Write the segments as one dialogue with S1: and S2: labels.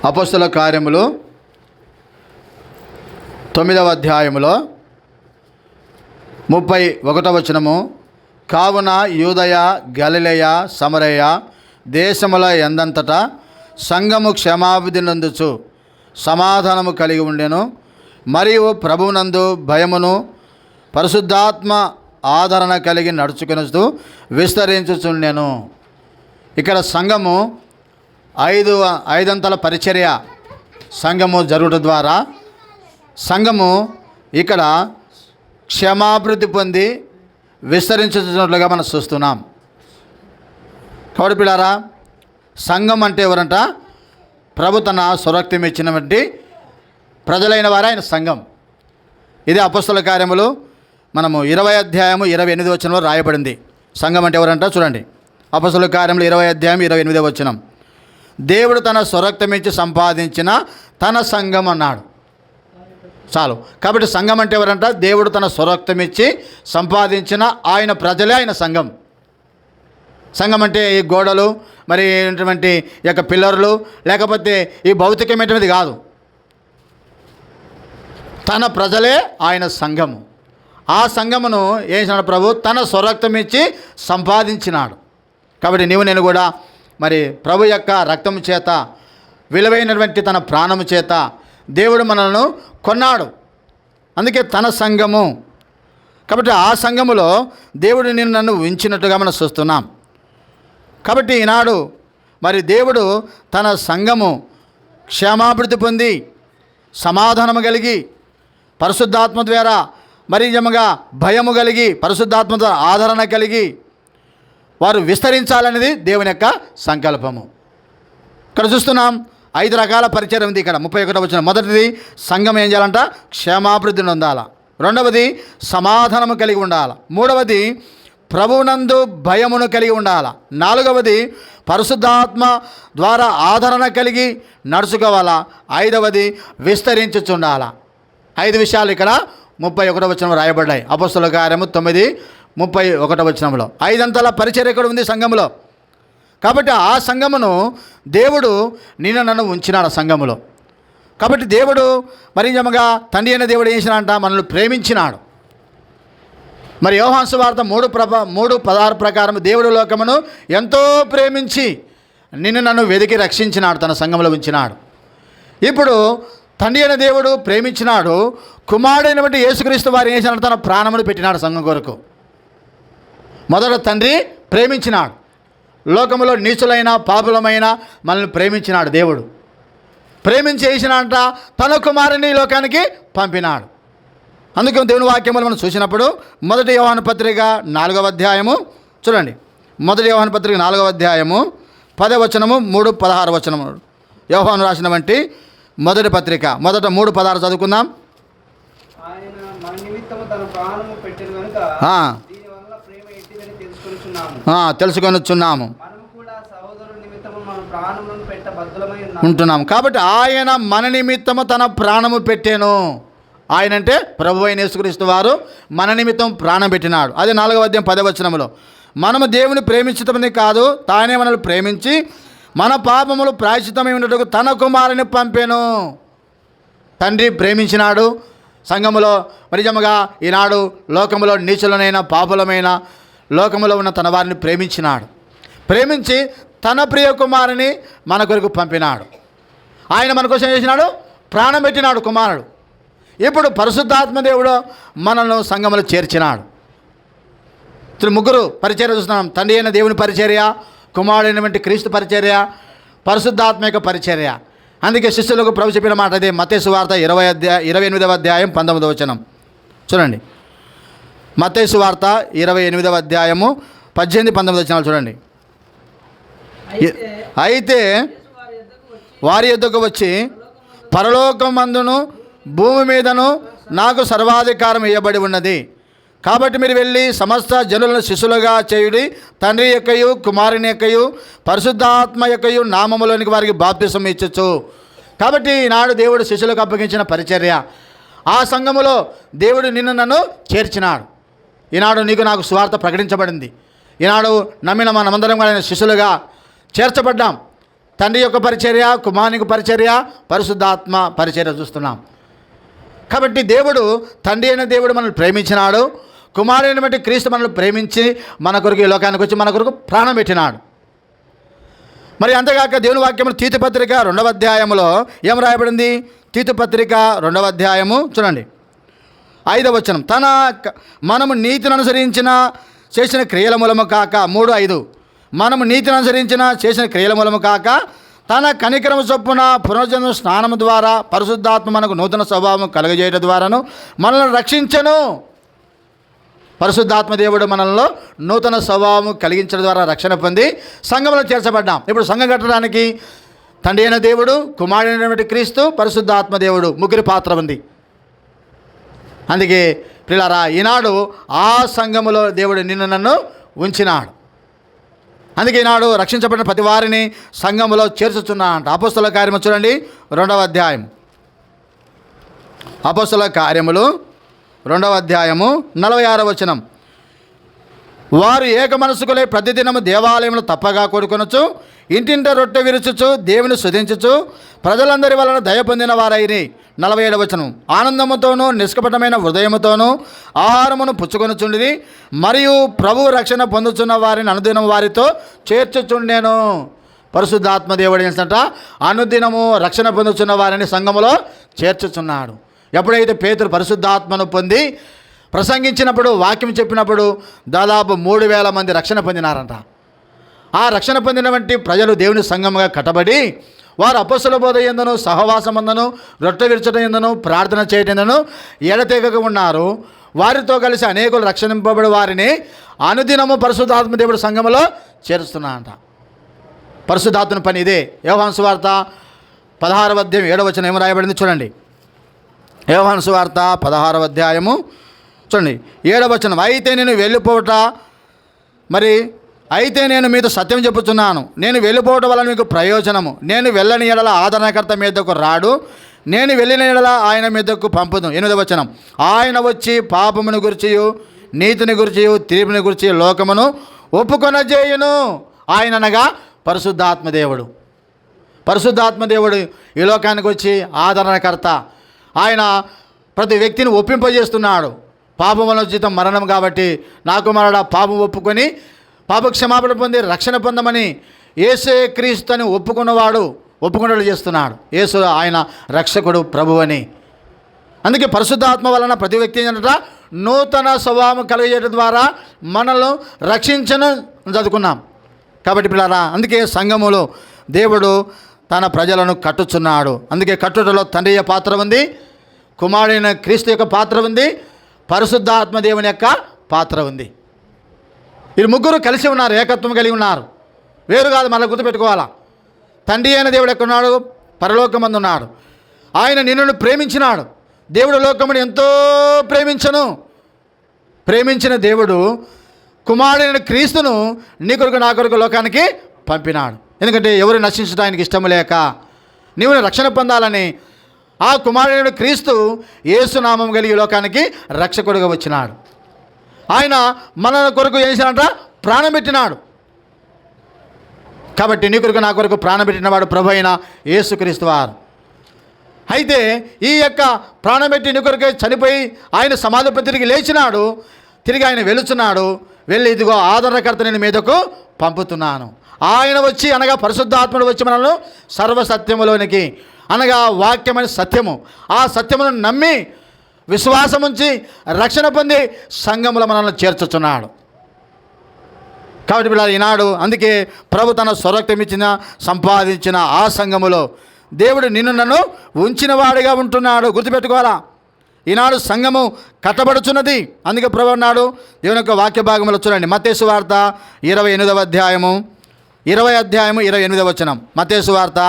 S1: అపొస్తలుల కార్యములు 9వ అధ్యాయములో 31వ వచనము, కావున యూదయ, గలిలయ, సమరయ దేశముల యందంతటా సంఘము క్షేమాభివృద్ధి నందుచు సమాధానము కలిగి ఉండెను. మరియు ప్రభువునందు భయమును పరిశుద్ధాత్మ ఆదరణ కలిగి నడుచుకొనుచు విస్తరించుచుండెను. ఇక్కడ సంఘము ఐదంతల పరిచర్య సంఘము జరుగుట ద్వారా సంఘము ఇక్కడ క్షేమాభివృద్ధి పొంది విస్తరించుతున్నట్లుగా మనం చూస్తున్నాం. కాబట్టి పిల్లారా, సంఘం అంటే ఎవరంట? ప్రభు తన స్వరక్తం ఇచ్చినటువంటి ప్రజలైన వారు ఆయన సంఘం. ఇది అపొస్తలుల కార్యములు మనము 20వ అధ్యాయము 28వ వచనంలో రాయబడింది. సంఘం అంటే ఎవరంట చూడండి. అపొస్తలుల కార్యములు 20వ అధ్యాయం 28వ వచనం, దేవుడు తన స్వరక్తం ఇచ్చి సంపాదించిన తన సంఘం అన్నాడు. చాలు. కాబట్టి సంఘం అంటే ఎవరంట? దేవుడు తన స్వరక్తం ఇచ్చి సంపాదించిన ఆయన ప్రజలే ఆయన సంఘం. సంఘం అంటే ఈ గోడలు, మరి ఏంటంటే ఈ యొక్క పిల్లర్లు, లేకపోతే ఈ భౌతికమైనటువంటిది కాదు. తన ప్రజలే ఆయన సంఘము. ఆ సంఘమును ఏం చేసినాడు ప్రభు? తన స్వరక్తం ఇచ్చి సంపాదించినాడు. కాబట్టి నీవు నేను కూడా మరి ప్రభు యొక్క రక్తము చేత, విలువైనటువంటి తన ప్రాణము చేత దేవుడు మనలను కొన్నాడు. అందుకే తన సంఘము. కాబట్టి ఆ సంఘములో దేవుడు నన్ను ఉంచినట్టుగా మనం చూస్తున్నాం. కాబట్టి ఈనాడు మరి దేవుడు తన సంఘము క్షేమాభివృద్ధి పొంది సమాధానము కలిగి పరిశుద్ధాత్మ ద్వారా మరి నిజముగా భయము కలిగి పరిశుద్ధాత్మ ద్వారా ఆదరణ కలిగి వారు విస్తరించాలనేది దేవుని యొక్క సంకల్పము. ఇక్కడ చూస్తున్నాం 5 రకాల పరిచయం ఉంది. ఇక్కడ 31వ వచనం, మొదటిది సంఘం ఏం చేయాలంట? క్షేమాభివృద్ధిని పొందాల. రెండవది సమాధానము కలిగి ఉండాలి. మూడవది ప్రభువునందు భయమును కలిగి ఉండాలి. నాలుగవది పరిశుద్ధాత్మ ద్వారా ఆదరణ కలిగి నడుచుకోవాలా. ఐదవది విస్తరించుచుండాల. 5 విషయాలు ఇక్కడ 31వ వచనం రాయబడ్డాయి. అపొస్తలుల కార్యము 9:31వ వచనంలో 5 అంతల పరిచర్య ఇక్కడ ఉంది సంఘములో. కాబట్టి ఆ సంఘమును దేవుడు నన్ను ఉంచినాడు సంఘములో. కాబట్టి దేవుడు మరి నిజముగా తండ్రి అయిన దేవుడు ఏం చేసినాడంట? మనల్ని ప్రేమించినాడు. మరి యోహాను సువార్త 3:16 ప్రకారం దేవుడు లోకమును ఎంతో ప్రేమించి నన్ను వెదికి రక్షించినాడు, తన సంఘంలో ఉంచినాడు. ఇప్పుడు తండ్రి అయిన దేవుడు ప్రేమించినాడు, కుమారుడైనటువంటి యేసుక్రీస్తు వారు ఏం చేసినాడు? తన ప్రాణమును పెట్టినాడు సంఘం కొరకు. మొదట తండ్రి ప్రేమించినాడు. లోకములో నీచులైన పాపులమైన మనల్ని ప్రేమించినాడు దేవుడు. ప్రేమించి వేసినాడంట, తన కుమారుని లోకానికి పంపినాడు. అందుకే దేవుని వాక్యములు మనం చూసినప్పుడు 1 యోహాను పత్రిక 4వ అధ్యాయము చూడండి. 1 యోహాను పత్రిక 4వ అధ్యాయము 10వ వచనము 3:16 వచనము, యోహాను రాసిన వంటి మొదటి పత్రిక 3:16 చదువుకుందాం. తెలుసుకొనుచున్నాము ఉంటున్నాము. కాబట్టి ఆయన మన నిమిత్తము తన ప్రాణము పెట్టాను. ఆయన అంటే ప్రభు అయిన యేసుక్రీస్తు వారు మన నిమిత్తం ప్రాణం పెట్టినాడు. అది 4వ అధ్యాయం 10వ వచనంలో, మనము దేవుని ప్రేమించటమని కాదు, తానే మనల్ని ప్రేమించి మన పాపములు ప్రాయశ్చిత్తమై ఉండటకు తన కుమారుని పంపాను. తండ్రి ప్రేమించినాడు సంఘములో. నిజముగా ఈనాడు లోకములో నీచులనైన పాపులమైన లోకములో ఉన్న తన వారిని ప్రేమించినాడు. ప్రేమించి తన ప్రియ కుమారుని మన కొరకు పంపినాడు. ఆయన మన కోసం చేసినాడు, ప్రాణం పెట్టినాడు కుమారుడు. ఇప్పుడు పరిశుద్ధాత్మ దేవుడు మనల్ని సంఘములో చేర్చినాడు. ముగ్గురు పరిచర్య చూస్తున్నాం. తండ్రి అయిన దేవుని పరిచర్య, కుమారుడైనటువంటి క్రీస్తు పరిచర్య, పరిశుద్ధాత్మ యొక్క పరిచర్య. అందుకే శిష్యులకు ప్రభు చెప్పిన మాట అదే. మత్తయి సువార్త 28వ అధ్యాయం 19వ వచనం చూడండి. మత్తయి సువార్త 28వ అధ్యాయము 18-19 వచనాలు చూడండి. అయితే వారి యొద్దకు వచ్చి, పరలోకమందును భూమి మీదను నాకు సర్వాధికారం ఇవ్వబడి ఉన్నది. కాబట్టి మీరు వెళ్ళి సమస్త జనులను శిష్యులుగా చేయుడి, తండ్రి యొక్కయు కుమారుని యొక్కయు పరిశుద్ధాత్మ యొక్కయు నామములోనికి వారికి బాప్తిసం ఇచ్చచ్చు. కాబట్టి ఈనాడు దేవుడు శిష్యులకు అప్పగించిన పరిచర్య. ఆ సంఘములో దేవుడు నన్ను చేర్చినాడు. ఈనాడు నీకు నాకు సువార్త ప్రకటించబడింది. ఈనాడు నమ్మిన మనమందరం కూడా శిష్యులుగా చేర్చబడ్డాం. తండ్రి యొక్క పరిచర్య, కుమారుని యొక్క పరిచర్య, పరిశుద్ధాత్మ పరిచర్య చూస్తున్నాం. కాబట్టి దేవుడు, తండ్రి అయిన దేవుడు మనల్ని ప్రేమించినాడు. కుమారుని బట్టి క్రీస్తు మనల్ని ప్రేమించి మన కొరకు ఈ లోకానికి వచ్చి మన కొరకు ప్రాణం పెట్టినాడు. మరి అంతేగాక దేవుని వాక్యము తీతు పత్రిక 2వ అధ్యాయములో ఏం రాయబడింది? తీతు పత్రిక 2వ అధ్యాయము చూడండి, 5వ వచనం. మనము నీతిని అనుసరించిన చేసిన క్రియల మూలము కాక, 3:5, మనము నీతిని అనుసరించిన చేసిన క్రియల మూలము కాక తన కనికరము చొప్పున పునర్జన్మ స్నానము ద్వారా పరిశుద్ధాత్మ మనకు నూతన స్వభావం కలుగజేయడం ద్వారాను మనల్ని రక్షించను. పరిశుద్ధాత్మ దేవుడు మనలో నూతన స్వభావం కలిగించడం ద్వారా రక్షణ పొంది సంఘంలో చేర్చబడ్డాం. ఇప్పుడు సంఘం కట్టడానికి తండ్రి అయిన దేవుడు, కుమారుడైనటువంటి క్రీస్తు, పరిశుద్ధాత్మ దేవుడు ముగ్గురి పాత్ర ఉంది. అందుకే ప్రియులారా, ఈనాడు ఆ సంఘములో దేవుడు నిన్ను నన్ను ఉంచినాడు. అందుకే ఈనాడు రక్షించబడిన ప్రతి వారిని సంఘములో చేర్చుచున్నాడంట. అపోస్తలుల కార్యము చూడండి, 2వ అధ్యాయం. అపోస్తలుల కార్యములు 2వ అధ్యాయము 46వ వచనం. వారు ఏక మనసుకులై ప్రతిదినము దేవాలయంలో తప్పగా కూడుకొనొచ్చు, ఇంటింట రొట్టె విరుచుచు దేవుని స్తుతించుచు ప్రజలందరి వలన దయ పొందిన వారైరి. 47వ వచనం. ఆనందముతోనూ నిష్కపటమైన హృదయముతోనూ ఆహారమును పుచ్చుకొనుచుండిరి, మరియు ప్రభువు రక్షణ పొందుచున్న వారిని అనుదినం వారితో చేర్చుచుండెను. పరిశుద్ధాత్మ దేవుడు ఏంటంట, అనుదినము రక్షణ పొందుచున్న వారిని సంఘములో చేర్చుచున్నాడు. ఎప్పుడైతే పేతురు పరిశుద్ధాత్మను పొంది ప్రసంగించినప్పుడు, వాక్యం చెప్పినప్పుడు దాదాపు 3,000 మంది రక్షణ పొందినారంట. ఆ రక్షణ పొందినటువంటి ప్రజలు దేవుని సంఘముగా కట్టబడి వారు అపొస్తల బోధ యందును, సహవాసమందును, రొట్టె విరచడం యందును, ప్రార్థన చేయడం యందును ఎడతెగక ఉన్నారు. వారితో కలిసి అనేకులు రక్షింపబడి వారిని అనుదినము పరిశుద్ధాత్మ దేవుడు సంఘములో చేరుస్తున్నారంట. పరిశుద్ధాత్మని పని ఇదే. యోహాను సువార్త 16వ అధ్యాయం 7వ వచనం ఏం రాయబడింది చూడండి. యోహాను సువార్త 16వ అధ్యాయము చూడండి, 7వ వచనం. అయితే నేను మీతో సత్యం చెప్పుచున్నాను, నేను వెళ్ళిపోవడం వలన మీకు ప్రయోజనము. నేను వెళ్ళని ఎడల ఆదరణకర్త మీదకు రాడు, నేను వెళ్ళిన ఎడల ఆయన మీదకు పంపుదు. 8వ వచనం. ఆయన వచ్చి పాపమును గురిచియు నీతిని గురిచియు తీర్పుని గురించి లోకమును ఒప్పుకొనజేయును. ఆయన అనగా పరిశుద్ధాత్మ దేవుడు. పరిశుద్ధాత్మ దేవుడు ఈ లోకానికి వచ్చి ఆదరణకర్త. ఆయన ప్రతి వ్యక్తిని ఒప్పింపజేస్తున్నాడు. పాపముల జీతం మరణం కాబట్టి నా కుమారుడా పాపం ఒప్పుకొని పాపక్షమాపణ పొంది రక్షణ పొందమని యేసే క్రీస్తు అని ఒప్పుకున్నట్లు చేస్తున్నాడు. యేసు ఆయన రక్షకుడు, ప్రభు అని. అందుకే పరిశుద్ధాత్మ వలన ప్రతి వ్యక్తి ఏంటంటే నూతన స్వభావం కలిగేయడం ద్వారా మనల్ని రక్షించను చదువుకున్నాం. కాబట్టి పిల్లరా, అందుకే సంఘములో దేవుడు తన ప్రజలను కట్టుచున్నాడు. అందుకే కట్టుటలో తండ్రి యొక్క పాత్ర ఉంది, కుమారుడైన క్రీస్తు యొక్క పాత్ర ఉంది, పరిశుద్ధాత్మ దేవుని యొక్క పాత్ర ఉంది. వీరు ముగ్గురు కలిసి ఉన్నారు, ఏకత్వం కలిగి ఉన్నారు, వేరు కాదు. మళ్ళీ గుర్తుపెట్టుకోవాలా. తండ్రి అయిన దేవుడు ఎక్కడున్నాడు? పరలోకమందు ఉన్నాడు. ఆయన నిన్ను ప్రేమించినాడు. దేవుడు లోకమును ఎంతో ప్రేమించిన దేవుడు కుమారుడైన క్రీస్తును నీ కొరకు నా కొరకు లోకానికి పంపినాడు. ఎందుకంటే ఎవరు నశించడానికి ఇష్టము లేక నీవు రక్షణ పొందాలని ఆ కుమారుడైన క్రీస్తు యేసునామం కలిగి లోకానికి రక్షకుడుగా వచ్చినాడు. ఆయన మన కొరకు ఏం చేశాడంట? ప్రాణం పెట్టినాడు. కాబట్టి నీ కొరకు నా కొరకు ప్రాణం పెట్టినవాడు ప్రభు అయిన యేసుక్రీస్తు వారు. అయితే ఈ యొక్క ప్రాణం పెట్టి నీ కొరకే చనిపోయి ఆయన సమాధిపై తిరిగి లేచినాడు. తిరిగి ఆయన వెళుచున్నాడు. వెళ్ళి ఇదిగో ఆదరణకర్త నేను మీదకు పంపుతున్నాను. ఆయన వచ్చి అనగా పరిశుద్ధాత్ముడు వచ్చి మనల్ని సర్వసత్యములోనికి అనగా వాక్యమైన సత్యము, ఆ సత్యమును నమ్మి విశ్వాసం ఉంచి రక్షణ పొంది సంఘములో మనల్ని చేర్చుచున్నాడు. కాబట్టి పిల్లలు ఈనాడు అందుకే ప్రభు తన స్వరక్తం ఇచ్చిన సంపాదించిన ఆ సంఘములో దేవుడు నిన్ను నన్ను ఉంచిన వాడిగా ఉంటున్నాడు. గుర్తుపెట్టుకోవాలా. ఈనాడు సంఘము కట్టబడుచున్నది. అందుకే ప్రభు అన్నాడు దేవుని యొక్క వాక్య భాగంలో చూడండి. మత్తయి సువార్త 28వ అధ్యాయము 28వ వచనం. మత్తయి సువార్త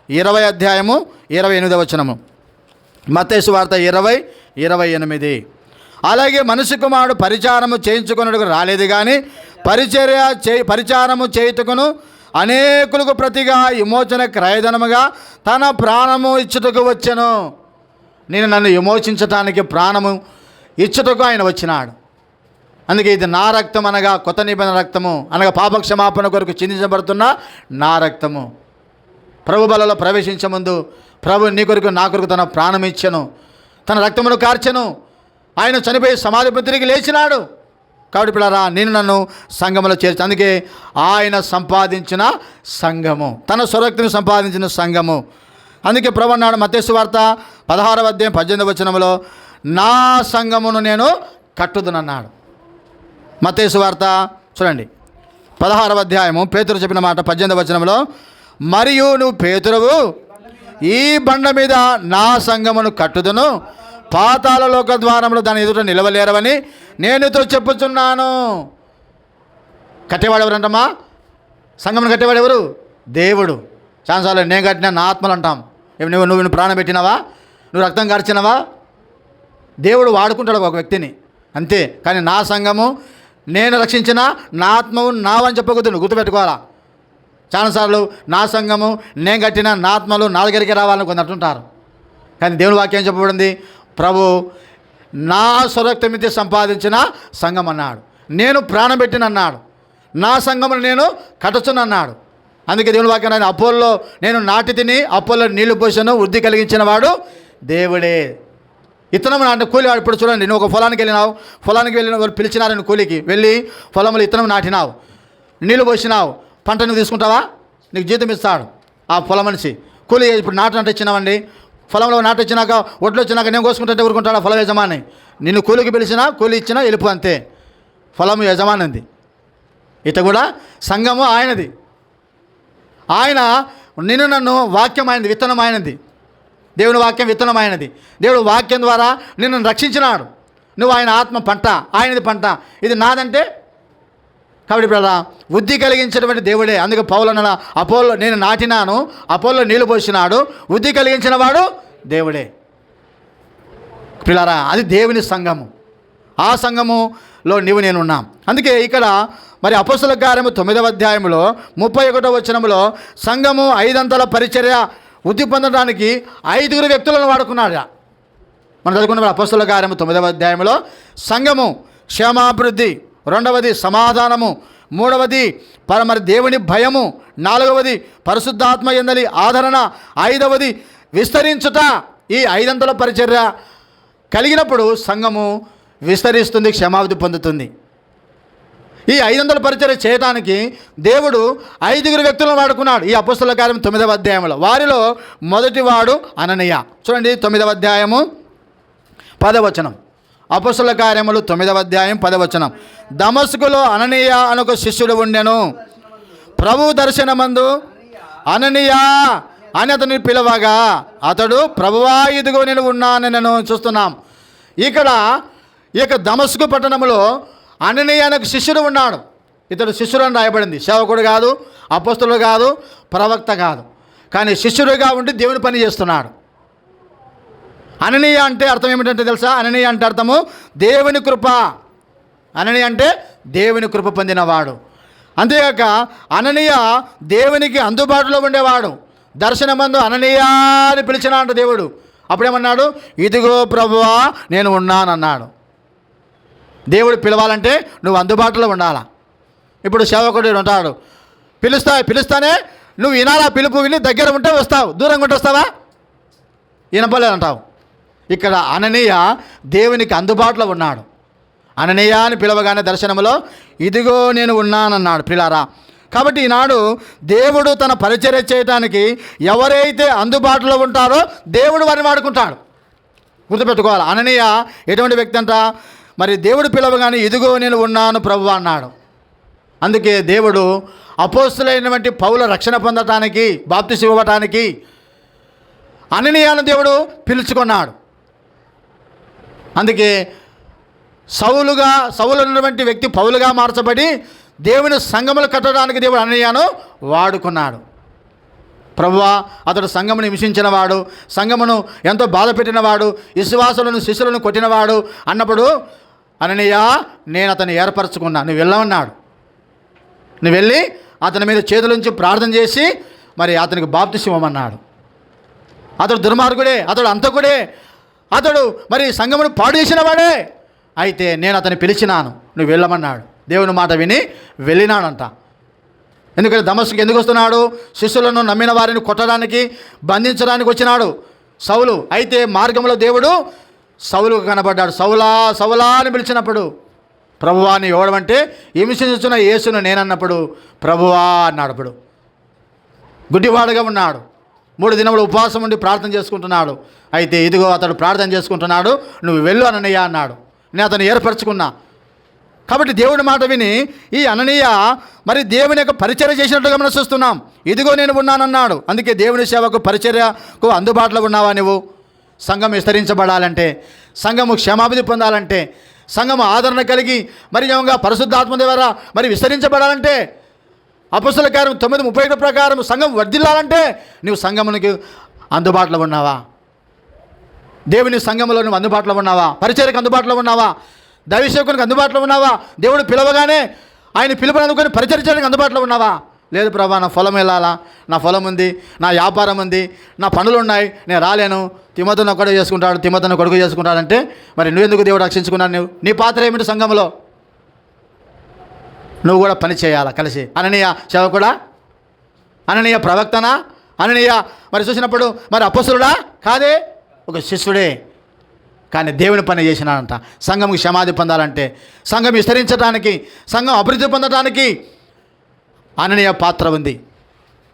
S1: 20వ అధ్యాయము 28వ వచనము. మత్తయి సువార్త 20:28. అలాగే మనిషి కుమారుడు పరిచారము చేయించుకున్నట్టుకు రాలేదు కానీ పరిచారము చేయుటకును అనేకులకు ప్రతిగా విమోచన క్రయధనముగా తన ప్రాణము ఇచ్చుటకు వచ్చెను. నేను నన్ను విమోచించటానికి ప్రాణము ఇచ్చుటకు ఆయన వచ్చినాడు. అందుకే ఇది నా రక్తం అనగా కొత్త నిబంధన రక్తము అనగా పాపక్షమాపణ కొరకు చిందించబడుతున్న నా రక్తము. ప్రభు బలలో ప్రవేశించే ముందు ప్రభు నీ కొరకు నా కొరకు తన ప్రాణం ఇచ్చెను, తన రక్తమును కార్చెను, ఆయన చనిపోయి సమాధి తిరిగి లేచినాడు. కాబట్టి పిల్లరా, నేను నన్ను సంఘములో చేర్చు. అందుకే ఆయన సంపాదించిన సంఘము, తన స్వరక్తిని సంపాదించిన సంఘము. అందుకే ప్రభు అన్నాడు మత్తయి సువార్త 16వ అధ్యాయం 18వ వచనములో, నా సంఘమును నేను కట్టుదునన్నాడు. మత్తయి సువార్త చూడండి 16వ అధ్యాయము పేతురు చెప్పిన మాట 18వ వచనంలో, మరియు నువ్వు పేతురువు, ఈ బండ మీద నా సంఘమును కట్టుదును, పాతాళ లోక ద్వారములు దాని ఎదుట నిలవలేరవని నేనుతో చెప్పుచున్నాను. కట్టేవాడు ఎవరంటమ్మా? సంఘమును కట్టేవాడు ఎవరు? దేవుడు. చాలాసార్లు నేను కట్టినా నా ఆత్మలు అంటాం. నువ్వు ప్రాణం పెట్టినావా, నువ్వు రక్తం కార్చినవా? దేవుడు వాడుకుంటాడు ఒక వ్యక్తిని అంతే. కానీ నా సంఘము, నేను రక్షించిన నా ఆత్మవు నావని చెప్పకూడదు, నువ్వు గుర్తుపెట్టుకోవాలా. చాలాసార్లు నా సంఘము, నేను కట్టిన నా ఆత్మలు నా దగ్గరికి రావాలని కొందరు అంటుంటారు. కానీ దేవుని వాక్యం చెప్పబడింది, ప్రభు నా స్వరక్తమితి సంపాదించిన సంఘం అన్నాడు, నేను ప్రాణం పెట్టినన్నాడు, నా సంఘమును నేను కట్టచునన్నాడు. అందుకే దేవుని వాక్యం, అపోల్లో నేను నాటి తిని అపోల్లో నీళ్లు పోసాను, వృద్ధి కలిగించిన వాడు దేవుడే. ఇత్తనం నాటి కూలివాడు. ఇప్పుడు చూడండి, నువ్వు ఒక పొలానికి వెళ్ళినావు, పొలానికి వెళ్ళిన వాళ్ళు పిలిచినారు, నువ్వు కూలికి వెళ్ళి పొలంలో ఇత్తనం నాటినావు, నీళ్లు పోసినావు, పంట నువ్వు తీసుకుంటావా? నీకు జీతం ఇస్తాడు ఆ పొలం మనిషి. కూలి ఇప్పుడు నాటు ఇచ్చినావండి, పొలంలో నాటు ఇచ్చినాక ఒడ్లు వచ్చినాక నేను కోసుకుంటే ఊరుకుంటాడు పొలం యజమాని. నిన్ను కూలికి పిలిచినా కూలి ఇచ్చినా వెళ్ళిపో అంతే. పొలం యజమానిది. ఇట కూడా సంఘము ఆయనది. ఆయన నిన్ను నన్ను వాక్యం ఆయనది, విత్తనం ఆయనది. దేవుని వాక్యం విత్తనం ఆయనది. దేవుడు వాక్యం ద్వారా నిన్ను రక్షించినాడు. నువ్వు ఆయన ఆత్మ పంట, ఆయనది పంట. ఇది నాదంటే కాబట్టి ఇప్పుడు వృద్ధి కలిగించినటువంటి దేవుడే. అందుకే పౌలు అన్న అపోల్లో నేను నాటినాను, అపోల్లో నీళ్లు పోసినాడు, వృద్ధి కలిగించిన వాడు దేవుడే. పిల్లరా, అది దేవుని సంఘము. ఆ సంఘములో నీవు నేను ఉన్నాం. అందుకే ఇక్కడ మరి అపోస్తల కార్యము 9వ అధ్యాయంలో 31వ వచనంలో సంఘము 5 అంతల పరిచర్య వృద్ధి పొందడానికి 5 వ్యక్తులను వాడుకున్నాడు. మనం చదువుకున్న అపోస్తల కార్యము 9వ అధ్యాయంలో సంఘము క్షేమాభివృద్ధి, 2వది సమాధానము, 3వది మరి దేవుని భయము, 4వది పరిశుద్ధాత్మ యందలి ఆదరణ, 5వది విస్తరించుట. ఈ 5 అంతల పరిచర్య కలిగినప్పుడు సంఘము విస్తరిస్తుంది, క్షేమాభివృద్ధి పొందుతుంది. ఈ 5 అంతల పరిచర్య చేయడానికి దేవుడు 5 వ్యక్తులను వాడుకున్నాడు ఈ అపోస్తల కార్యం 9వ అధ్యాయంలో. వారిలో మొదటివాడు అననీయ. చూడండి 9వ అధ్యాయము 10వ వచనం. అపోస్తల కార్యములు 9వ అధ్యాయం 10వ వచనం. దమస్కులో అననీయ అనొక శిష్యుడు ఉండెను. ప్రభు దర్శనమందు అననీయ అని అతన్ని పిలవగా అతడు, ప్రభువా ఇదిగో నేను ఉన్నానని నేను చూస్తున్నాం. ఇక దమస్కు పట్టణంలో అననీయ అనే శిష్యుడు ఉన్నాడు. ఇతడు శిష్యుడు అని రాయబడింది. సేవకుడు కాదు, అపోస్తలుడు కాదు, ప్రవక్త కాదు, కానీ శిష్యుడిగా ఉండి దేవుని పని చేస్తున్నాడు. అననీయ అంటే అర్థం ఏమిటంటే తెలుసా? అననీయ అంటే అర్థము దేవుని కృప. అననీయ అంటే దేవుని కృప పొందినవాడు. అంతేగాక అననీయ దేవునికి అందుబాటులో ఉండేవాడు. దర్శనమందు అననీయ అని పిలిచినాడు దేవుడు. అప్పుడేమన్నాడు? ఇదిగో ప్రభువా నేను ఉన్నానన్నాడు. దేవుడు పిలవాలంటే నువ్వు అందుబాటులో ఉండాలా. ఇప్పుడు సేవకుడు ఉంటాడు, పిలుస్తానే నువ్వు వినాలా, పిలుపు విని దగ్గర ఉంటే వస్తావు, దూరంగా ఉంటే వస్తావా? వినపలేదు అంటావు. ఇక్కడ అననీయ దేవునికి అందుబాటులో ఉన్నాడు. అననీయ అని పిలవగానే దర్శనంలో ఇదిగో నేను ఉన్నానన్నాడు. పిల్లారా, కాబట్టి ఈనాడు దేవుడు తన పరిచర్య చేయడానికి ఎవరైతే అందుబాటులో ఉంటారో దేవుడు వారిని వాడుకుంటాడు. గుర్తుపెట్టుకోవాలి. అననీయ ఎటువంటి వ్యక్తి అంట? మరి దేవుడు పిలవగానే ఇదిగో నేను ఉన్నాను ప్రభువా అన్నాడు. అందుకే దేవుడు అపోస్తులైనటువంటి పౌల రక్షణ పొందటానికి, బాప్తిసం ఇవ్వటానికి అననీయను దేవుడు పిలుచుకున్నాడు. అందుకే సౌలు ఉన్నటువంటి వ్యక్తి పౌలుగా మార్చబడి దేవుని సంఘములు కట్టడానికి దేవుడు అననీయను వాడుకున్నాడు. ప్రభువా అతడు సంఘమును హింసించినవాడు, సంఘమును ఎంతో బాధ పెట్టినవాడు, విశ్వాసులను శిష్యులను కొట్టినవాడు అన్నప్పుడు అననీయ నేను అతన్ని ఏర్పరచుకున్నా, నువ్వు వెళ్ళమన్నాడు. నువ్వు వెళ్ళి అతని మీద చేతులుంచి ప్రార్థన చేసి మరి అతనికి బాప్తిసం ఇవ్వమన్నాడు. అతడు దుర్మార్గుడే, అతడు అంతకుడే, అతడు మరి సంఘమును పాడు చేసిన వాడే. అయితే నేను అతన్ని పిలిచినాను, నువ్వు వెళ్ళమన్నాడు. దేవుని మాట విని వెళ్ళినాడంట. ఎందుకంటే దమస్కుకి ఎందుకు వస్తున్నాడు? శిష్యులను నమ్మిన వారిని కొట్టడానికి, బంధించడానికి వచ్చినాడు సౌలు. అయితే మార్గంలో దేవుడు సౌలుకు కనబడ్డాడు. సౌలా సౌలా అని పిలిచినప్పుడు ప్రభువా అని ఎవడమంటే హింసించుచున్న యేసును నేనన్నప్పుడు ప్రభువా అన్నాడు. ఇప్పుడు గుడ్డివాడుగా ఉన్నాడు, 3 దినములు ఉపవాసం ఉండి ప్రార్థన చేసుకుంటున్నాడు. అయితే ఇదిగో అతడు ప్రార్థన చేసుకుంటున్నాడు, నువ్వు వెళ్ళు అననీయ అన్నాడు. నేను అతను ఏర్పరచుకున్నా. కాబట్టి దేవుడి మాట విని ఈ అననీయ మరి దేవుని యొక్క పరిచర్య చేసినట్టుగా మనం చూస్తున్నాం. ఇదిగో నేను ఉన్నానన్నాడు. అందుకే దేవుని సేవకు పరిచర్యకు అందుబాటులో ఉన్నావా నువ్వు? సంఘం విస్తరించబడాలంటే, సంఘము క్షేమాభివృద్ధి పొందాలంటే, సంఘము ఆదరణ కలిగి మరి ఏమంగా పరిశుద్ధాత్మ ద్వారా మరి విస్తరించబడాలంటే, అపొస్తలుల కార్యం 9:31 ప్రకారం సంఘం వర్ధిల్లాలంటే నువ్వు సంఘమునికి అందుబాటులో ఉన్నావా? దేవుని సంఘములో నువ్వు అందుబాటులో ఉన్నావా? పరిచర్యకు అందుబాటులో ఉన్నావా? దైవసేవకునికి అందుబాటులో ఉన్నావా? దేవుడు పిలవగానే ఆయన పిలుపుని అందుకొని పరిచర్య చేయడానికి అందుబాటులో ఉన్నావా? లేదు ప్రభా, నా పొలం వెళ్ళాలా, నా పొలం ఉంది, నా వ్యాపారం ఉంది, నా పనులు ఉన్నాయి, నేను రాలేను, తిమోతిని ఒక్కడే చేసుకుంటాడు, తిమోతిని కొడుకు చేసుకుంటాడంటే మరి నువ్వెందుకు దేవుడు రక్షించుకున్నాను? నీ పాత్ర ఏమిటి సంఘంలో? నువ్వు కూడా పని చేయాలా కలిసి. అననీయ సేవకుడా, అననీయ ప్రవక్తనా, అననీయ మరి చూసినప్పుడు మరి అపొస్తలుడా కాదే, ఒక శిష్యుడే. కానీ దేవుని పని చేసినాడంట. సంఘంకి క్షమాధి పొందాలంటే, సంఘం విస్తరించడానికి, సంఘం అభివృద్ధి పొందడానికి అననీయ పాత్ర ఉంది.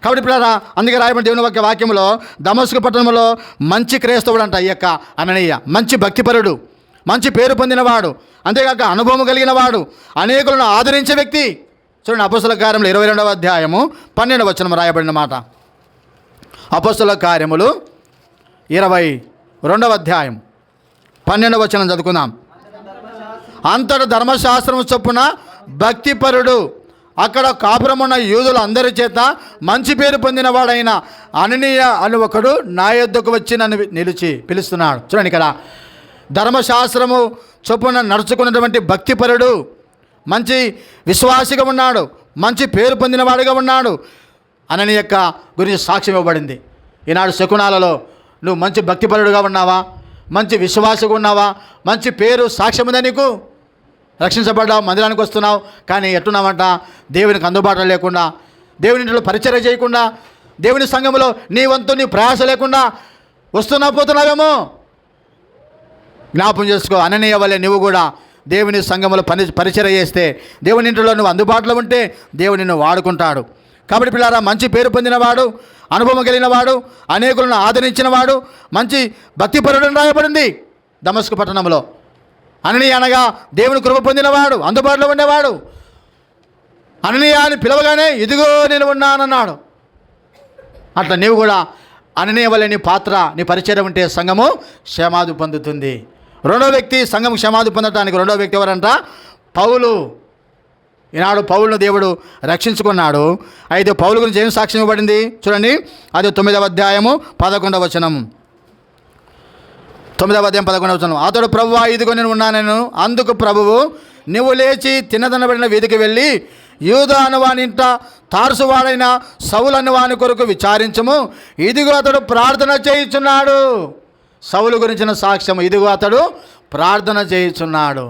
S1: కాబట్టి ఇప్పుడు అందుకే రాయబడిన దేవుని వాక్యంలో దమస్కు పట్టణంలో మంచి క్రైస్తవుడు అంట ఈ యొక్క అననీయ. మంచి భక్తిపరుడు, మంచి పేరు పొందినవాడు, అంతేకాక అనుభవం కలిగిన వాడు, అనేకులను ఆదరించే వ్యక్తి. చూడండి, అపొస్తలుల కార్యములు 22వ అధ్యాయము 12వ వచనం రాయబడిన మాట. అపొస్తలుల కార్యములు 22వ అధ్యాయం 12వ వచనం చదువుకుందాం. అంతటా ధర్మశాస్త్రము చొప్పున భక్తిపరుడు, అక్కడ కాపురమున్న యూదులు అందరి చేత మంచి పేరు పొందినవాడైన అననీయ అని ఒకడు నా యొద్దకు వచ్చి నన్ను నిలిచి పిలుస్తున్నాడు. చూడండి, ఇక్కడ ధర్మశాస్త్రము చొప్పున నడుచుకున్నటువంటి భక్తిపరుడు, మంచి విశ్వాసిగా ఉన్నాడు, మంచి పేరు పొందినవాడుగా ఉన్నాడు. అననీయ యొక్క గురించి సాక్ష్యం ఇవ్వబడింది. ఈనాడు శకునాలలో నువ్వు మంచి భక్తిపరుడుగా ఉన్నావా? మంచి విశ్వాసగా ఉన్నావా? మంచి పేరు సాక్ష్యం ఉందా నీకు? రక్షించబడ్డావు, మందిరానికి వస్తున్నావు, కానీ ఎట్టున్నావంట? దేవునికి అందుబాటులో లేకుండా, దేవుని ఇంట్లో పరిచర్య చేయకుండా, దేవుని సంఘంలో నీ వంతు నీ ప్రయాస లేకుండా వస్తున్నావు, పోతున్నావేమో. జ్ఞాపం చేసుకో, అననీయ వల్లే నువ్వు కూడా దేవుని సంఘంలో పరిచర్య చేస్తే, దేవుని ఇంట్లో నువ్వు అందుబాటులో ఉంటే దేవుని నిన్ను వాడుకుంటాడు. కాబట్టి పిల్లారా, మంచి పేరు పొందినవాడు, అనుభవం కలిగినవాడు, అనేకులను ఆదరించినవాడు, మంచి భక్తిపరుడు రాయబడింది దమస్కు పట్టణంలో. అననీయ అనగా దేవుని కృప పొందినవాడు, అందుబాటులో ఉండేవాడు. అననీయ అని పిలవగానే ఇదిగో నేను ఉన్నానన్నాడు. అట్లా నీవు కూడా అననీయ వల్లే నీ పాత్ర, నీ పరిచయం ఉంటే సంఘము క్షేమాధి పొందుతుంది. రెండో వ్యక్తి సంఘం క్షేమాధి పొందడానికి రెండో వ్యక్తి ఎవరంట? పౌలు. ఈనాడు పౌలును దేవుడు రక్షించుకున్నాడు. అయితే పౌలు గురించి ఏం సాక్ష్యం ఇవ్వబడింది చూడండి. అది 9వ అధ్యాయము 11వ వచనం. 9వ అధ్యాయం 11వ వచనం. అతడు ప్రభువా ఇదిగో నేను ఉన్నాను. అందుకు ప్రభువు, నువ్వు లేచి తిన్నదనబడిన వీధికి వెళ్ళి యూదా అనువాని ఇంట తార్సువాడైన సౌలు అనువాని కొరకు విచారించము. ఇదిగో అతడు ప్రార్థన చేయుచున్నాడు. సౌలు గురించిన సాక్ష్యం, ఇదిగో అతడు ప్రార్థన చేయుచున్నాడు.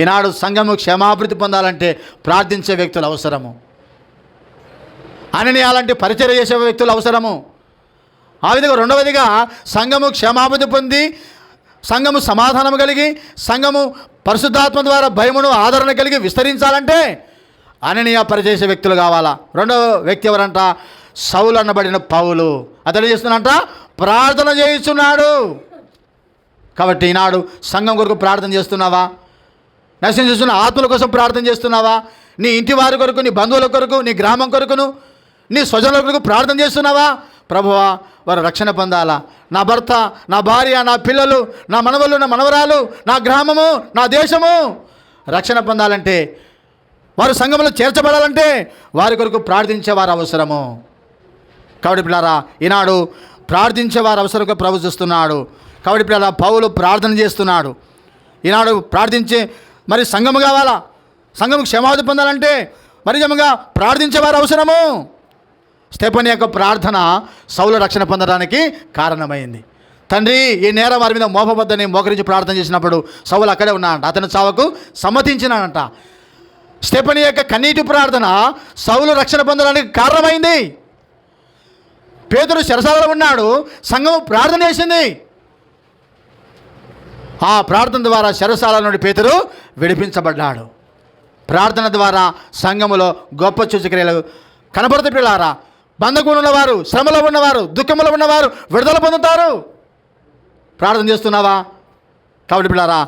S1: ఈనాడు సంఘము క్షేమాభివృద్ధి పొందాలంటే ప్రార్థించే వ్యక్తులు అవసరము. అననీయ అలాంటి పరిచర్య చేసే వ్యక్తులు అవసరము. ఆ విధంగా రెండవదిగా సంఘము క్షేమాభివృద్ధి పొంది, సంఘము సమాధానం కలిగి, సంఘము పరిశుద్ధాత్మ ద్వారా భయమును ఆదరణ కలిగి విస్తరించాలంటే అననీయ పరిచేసే వ్యక్తులు కావాలా. రెండవ వ్యక్తి ఎవరంట? సౌలు అనబడిన పౌలు. అతను చేస్తున్నంట ప్రార్థన చేయిస్తున్నాడు. కాబట్టి ఈనాడు సంఘం కొరకు ప్రార్థన చేస్తున్నావా? నశించుతున్న ఆత్మల కోసం ప్రార్థన చేస్తున్నావా? నీ ఇంటి వారి కొరకు, నీ బంధువుల కొరకు, నీ గ్రామం కొరకును, నీ స్వజనుల కొరకు ప్రార్థన చేస్తున్నావా? ప్రభువా, వారు రక్షణ పొందాలా, నా భర్త, నా భార్య, నా పిల్లలు, నా మనవలు, నా మనవరాలు, నా గ్రామము, నా దేశము రక్షణ పొందాలంటే, వారు సంఘంలో చేర్చబడాలంటే వారి కొరకు ప్రార్థించేవారు అవసరము. కాబట్టి పిల్లారా, ఈనాడు ప్రార్థించేవారు అవసరంగా ప్రభు చూస్తున్నాడు. కాబట్టి పిల్లారా, పౌలు ప్రార్థన చేస్తున్నాడు. ఈనాడు ప్రార్థించే మరి సంఘము కావాలా? సంఘము క్షేమాభివృద్ధి పొందాలంటే మరి నిజంగా ప్రార్థించేవారు అవసరము. స్టెఫెను యొక్క ప్రార్థన సౌలు రక్షణ పొందడానికి కారణమైంది. తండ్రి, ఈ నేరం వారి మీద మోపవద్దని మోకరించి ప్రార్థన చేసినప్పుడు సౌలు అక్కడే ఉన్నాడంట. అతని చావుకు సమ్మతించినాడంట. స్టెఫెను యొక్క కన్నీటి ప్రార్థన సౌలు రక్షణ పొందడానికి కారణమైంది. పేతురు చెరసాలలో ఉన్నాడు, సంఘం ప్రార్థన చేసింది. ఆ ప్రార్థన ద్వారా చెరసాల నుండి పేతురు విడిపించబడ్డాడు. ప్రార్థన ద్వారా సంఘములో గొప్ప సూచక్రియలు కనబడుతూ పిల్లారా, బంధకులు ఉన్నవారు, శ్రమలో ఉన్నవారు, దుఃఖంలో ఉన్నవారు విడుదల పొందుతారు. ప్రార్థన చేస్తున్నావా? కాబట్టి పిల్లారా,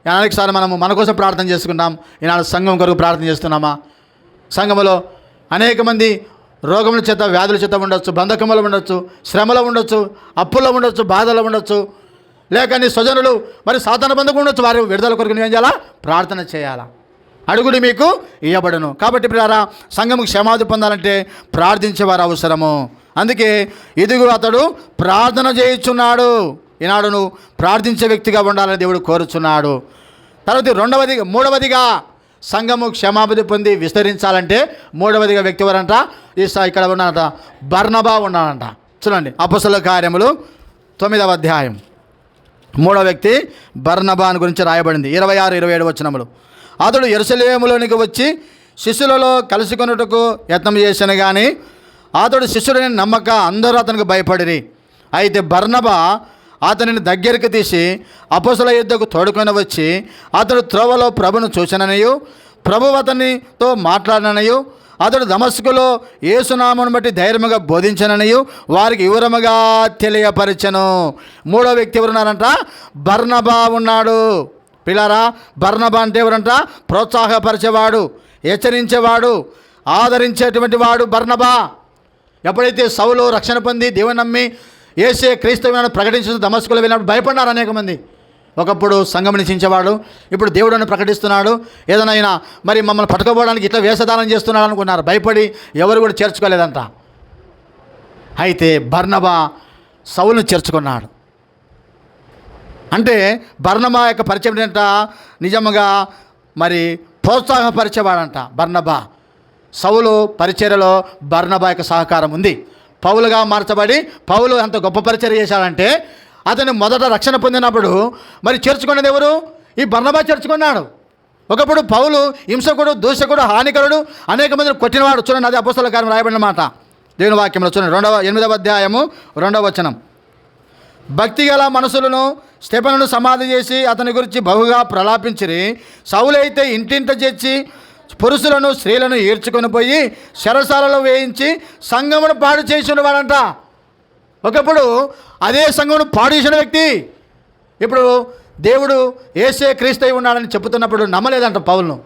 S1: అనేకసారి మనము మన కోసం ప్రార్థన చేసుకున్నాం. ఈనాడు సంఘం కొరకు ప్రార్థన చేస్తున్నామా? సంఘములో అనేక మంది రోగముల చేత, వ్యాధుల చేత ఉండొచ్చు, బంధకములో ఉండొచ్చు, శ్రమలో ఉండొచ్చు, అప్పుల్లో ఉండొచ్చు, బాధలో ఉండొచ్చు, లేక నీ స్వజనులు మరి సాధారణ బంధుకు ఉండొచ్చు. వారి విడుదల కొరకు నువ్వేం చేయాలా? ప్రార్థన చేయాలా? అడుగుడి మీకు ఇవ్వబడును. కాబట్టి పిల్లారా, సంఘముకు క్షమాధి పొందాలంటే ప్రార్థించేవారు అవసరము. అందుకే ఇదిగో అతడు ప్రార్థన చేయుచున్నాడు. ఈనాడు నువ్వు ప్రార్థించే వ్యక్తిగా ఉండాలని దేవుడు కోరుచున్నాడు. తర్వాత మూడవదిగా సంఘము క్షమాపణ పొంది విస్తరించాలంటే మూడవదిగా వ్యక్తి ఎవరంట? ఇక్కడ ఉన్నాడంట, బర్నబా ఉన్నాడంట. చూడండి, అపొస్తలుల కార్యములు 9వ అధ్యాయం 3వ వ్యక్తి బర్నబా అని గురించి రాయబడింది. 26, 27 వచనములు. అతడు యెరూషలేములోనికి వచ్చి శిష్యులలో కలుసుకొనుటకు యత్నం చేశాను, కానీ అతడు శిష్యుడిని నమ్మక అందరూ అతనికి భయపడిరి. అయితే బర్నబా అతనిని దగ్గరికి తీసి అపొస్తలుల యుద్ధకు తోడుకొని వచ్చి అతడు త్రోవలో ప్రభును చూసిననియు, ప్రభువు అతనితో మాట్లాడిననియు, అతడు దమస్కులో యేసునామమును బట్టి ధైర్యముగా బోధించననియు వారికి వివరముగా తెలియపరిచెను. మూడో వ్యక్తి ఎవరున్నారంట? బర్నబా ఉన్నాడు. పిల్లారా, బర్నబా అంటే ఎవరంట? ప్రోత్సాహపరిచేవాడు, హెచ్చరించేవాడు, ఆదరించేటువంటి వాడు బర్నబా. ఎప్పుడైతే సౌలు రక్షణ పొంది దేవుని నమ్మి యేసే క్రీస్తువును ప్రకటించిన దమస్కులో వెళ్ళినప్పుడు భయపడ్డారు అనేక మంది. ఒకప్పుడు సంఘం నిశ్చించేవాడు, ఇప్పుడు దేవుడిని ప్రకటిస్తున్నాడు, ఏదైనా మరి మమ్మల్ని పట్టుకోవడానికి ఇట్లా వేషధారం చేస్తున్నాడు అనుకున్నారు. భయపడి ఎవరు కూడా చేర్చుకోలేదంట. అయితే బర్నబా సౌలును చేర్చుకున్నాడు. అంటే బర్నబా యొక్క పరిచయం ఏంట? నిజముగా మరి ప్రోత్సాహపరిచేవాడంట బర్నబా. సౌలు పరిచర్యలో బర్నబా యొక్క సహకారం ఉంది. పౌలుగా మార్చబడి పౌలు అంత గొప్ప పరిచర్య చేశాడంటే అతను మొదట రక్షణ పొందినప్పుడు మరి చేర్చుకున్నది ఎవరు? ఈ బర్నబా చేర్చుకున్నాడు. ఒకప్పుడు పౌలు హింసకుడు, దూషకుడు, హానికరుడు, అనేక మందిని కొట్టినవాడు. చూడండి, అది అపొస్తలుల కార్యం రాయబడిన మాట దేవుని వాక్యంలో. చూడండి, 8వ అధ్యాయము 2వ వచనం. భక్తి గల మనుషులను స్టెఫెనును సమాధి చేసి అతని గురించి బహుగా ప్రలాపించిరి. సౌలైతే ఇంటింట చేర్చి పురుషులను స్త్రీలను ఈడ్చుకొని పోయి చెరసాలలో వేయించి సంఘమును పాడు చేసినవాడంట. ఒకప్పుడు అదే సంఘమును పాడు చేసిన వ్యక్తి ఇప్పుడు దేవుడు యేసే క్రీస్తు ఉన్నాడని చెప్తున్నప్పుడు నమ్మలేదంట పౌలును.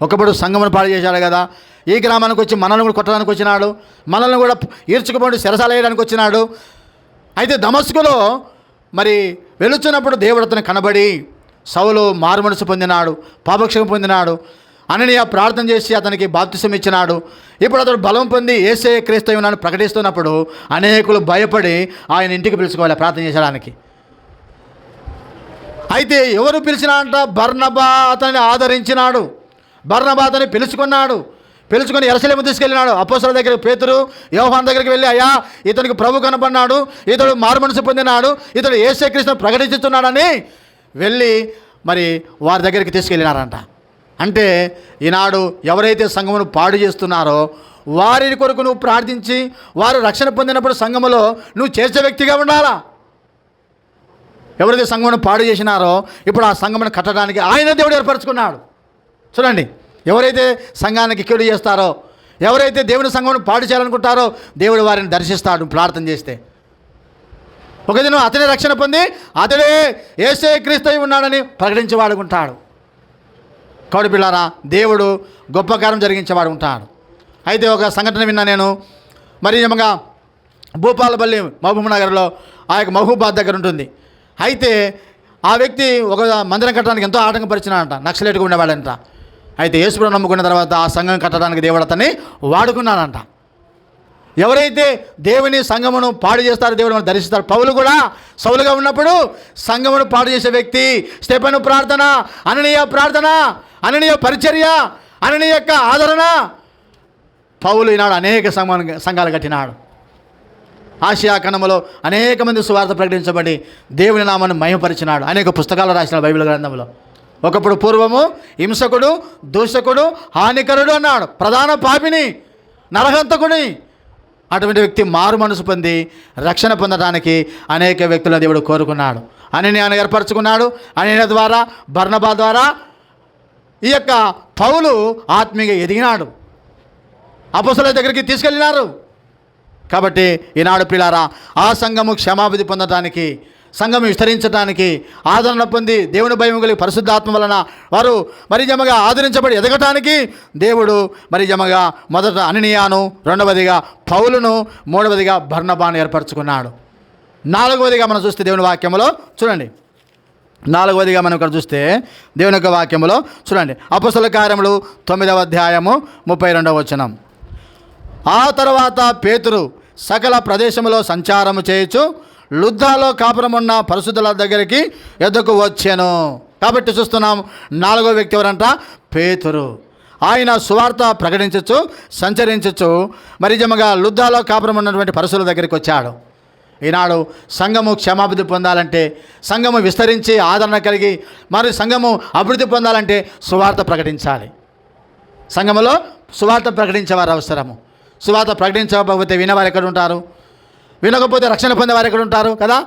S1: ఒకప్పుడు సంఘమును పాడు చేశాడు కదా, ఈ గ్రామానికి వచ్చి మనల్ని కూడా కొట్టడానికి వచ్చినాడు, మనల్ని కూడా ఈడ్చుకుపోయి చెరసాల వేయడానికి వచ్చినాడు. అయితే దమస్కులో మరి వెళుచున్నప్పుడు దేవుడు అతను కనబడి సౌలు మారుమనసు పొందినాడు, పాపక్షేమం పొందినాడు. అననీయ ప్రార్థన చేసి అతనికి బాప్తిసం ఇచ్చినాడు. ఇప్పుడు అతడు బలం పొంది యేసే క్రీస్తు ఉన్నాడని ప్రకటిస్తున్నప్పుడు అనేకులు భయపడి ఆయన ఇంటికి పిలుచుకోవాలి ప్రార్థన చేసడానికి. అయితే ఎవరు పిలిచినా అంట? బర్నబా అతన్ని ఆదరించినాడు. బర్నబా అతన్ని పిలుచుకున్నాడు. పిలుచుకొని యెరూషలేము తీసుకెళ్ళినాడు. అపొస్తలుల దగ్గరికి పేతురు, యోహాను దగ్గరికి వెళ్ళి, అయ్యా ఇతనికి ప్రభు కనబడినాడు, ఇతడు మారుమనసు పొందినాడు, ఇతడు యేసే క్రీస్తును ప్రకటిస్తున్నాడని వెళ్ళి మరి వారి దగ్గరికి తీసుకెళ్ళినారంట. అంటే ఈనాడు ఎవరైతే సంఘమును పాడు చేస్తున్నారో వారి కొరకు నువ్వు ప్రార్థించి వారు రక్షణ పొందినప్పుడు సంఘములో నువ్వు చేర్చే వ్యక్తిగా ఉండాలా. ఎవరైతే సంఘమును పాడు చేసినారో ఇప్పుడు ఆ సంఘమును కట్టడానికి ఆయన దేవుడు ఏర్పరచుకున్నాడు. చూడండి, ఎవరైతే సంఘానికి కీడు చేస్తారో, ఎవరైతే దేవుని సంఘమును పాడు చేయాలనుకుంటారో దేవుడు వారిని దర్శిస్తాడు ప్రార్థన చేస్తే. ఒక దినం అతనే రక్షణ పొంది అతడే యేసే క్రీస్తు ఉన్నాడని ప్రకటించి వాడుకుంటాడు. కౌడి పిల్లారా, దేవుడు గొప్ప కార్యం జరిగించేవాడు ఉంటాడు. అయితే ఒక సంఘటన విన్నా నేను. మరి నిజంగా భూపాలపల్లి మహబూబ్ నగర్లో ఆ యొక్క మహబూబాద్ దగ్గర ఉంటుంది. అయితే ఆ వ్యక్తి ఒక మందిరం కట్టడానికి ఎంతో ఆటంకపరిచినాడంట, నక్సలైట్గా ఉండేవాడంట. అయితే యేసుప్రభువును నమ్ముకున్న తర్వాత ఆ సంఘం కట్టడానికి దేవుడు అతన్ని వాడుకున్నాడంట. ఎవరైతే దేవుని సంఘమును పాడు చేస్తారో దేవుడు దర్శిస్తారు. పౌలు కూడా సౌలుగా ఉన్నప్పుడు సంఘమును పాడు చేసే వ్యక్తి. స్టెఫెను ప్రార్థన, అననీయ ప్రార్థన, అననీయ పరిచర్య, అననీయ యొక్క ఆదరణ. పౌలు ఈనాడు అనేక సంఘాలు కట్టినాడు. ఆసియా ఖండములో అనేక మంది సువార్త ప్రకటించబడి దేవుని నామాన్ని మహిమపరిచినాడు. అనేక పుస్తకాలు రాసిన బైబిల్ గ్రంథంలో. ఒకప్పుడు పూర్వము హింసకుడు, దూషకుడు, హానికరుడు అన్నాడు, ప్రధాన పాపిని, నరహంతకుని. అటువంటి వ్యక్తి మారు మనసు పొంది రక్షణ పొందడానికి అనేక వ్యక్తులను దేవుడు కోరుకున్నాడు. అననీయను ఏర్పరచుకున్నాడు. అననీయ ద్వారా, బర్నబా ద్వారా ఈ యొక్క పౌలు ఆత్మీయంగా ఎదిగినాడు. అపొస్తలుల దగ్గరికి తీసుకెళ్ళినారు. కాబట్టి ఈనాడు ప్రియులారా, ఆ సంఘము క్షమాభివృద్ధి పొందడానికి, సంఘం విస్తరించడానికి, ఆదరణ పొంది దేవుని భయం కలిగి పరిశుద్ధాత్మ వలన వారు మరిజమగా ఆదరించబడి ఎదగటానికి దేవుడు మరిజమగా మొదట అననీయాను, రెండవదిగా పౌలును, మూడవదిగా బర్నబాను ఏర్పరచుకున్నాడు. నాలుగవదిగా మనం చూస్తే దేవుని వాక్యములో చూడండి, నాలుగవదిగా మనం ఇక్కడ చూస్తే దేవుని యొక్క వాక్యములో చూడండి, అపొస్తలుల కార్యములు 9వ అధ్యాయము 32వ వచనం. ఆ తర్వాత పేతురు సకల ప్రదేశములో సంచారము చేయొచ్చు లుద్దాలో కాపురమున్న పరిశుద్ధుల దగ్గరికి ఎద్దకు వచ్చాను. కాబట్టి చూస్తున్నాం, నాలుగో వ్యక్తి ఎవరంట? పేతురు. ఆయన సువార్త ప్రకటించచ్చు, సంచరించచ్చు, మరిజమగా లుద్దాలో కాపురం ఉన్నటువంటి పరిశుద్ధుల దగ్గరికి వచ్చాడు. ఈనాడు సంఘము క్షమాభివృద్ధి పొందాలంటే, సంఘము విస్తరించి ఆదరణ కలిగి మరి సంఘము అభివృద్ధి పొందాలంటే సువార్త ప్రకటించాలి. సంఘములో సువార్త ప్రకటించేవారు అవసరము. సువార్త ప్రకటించకపోతే వినేవారు ఎక్కడ ఉంటారు? వినకపోతే రక్షణ పొందేవారు ఎక్కడ ఉంటారు కదా?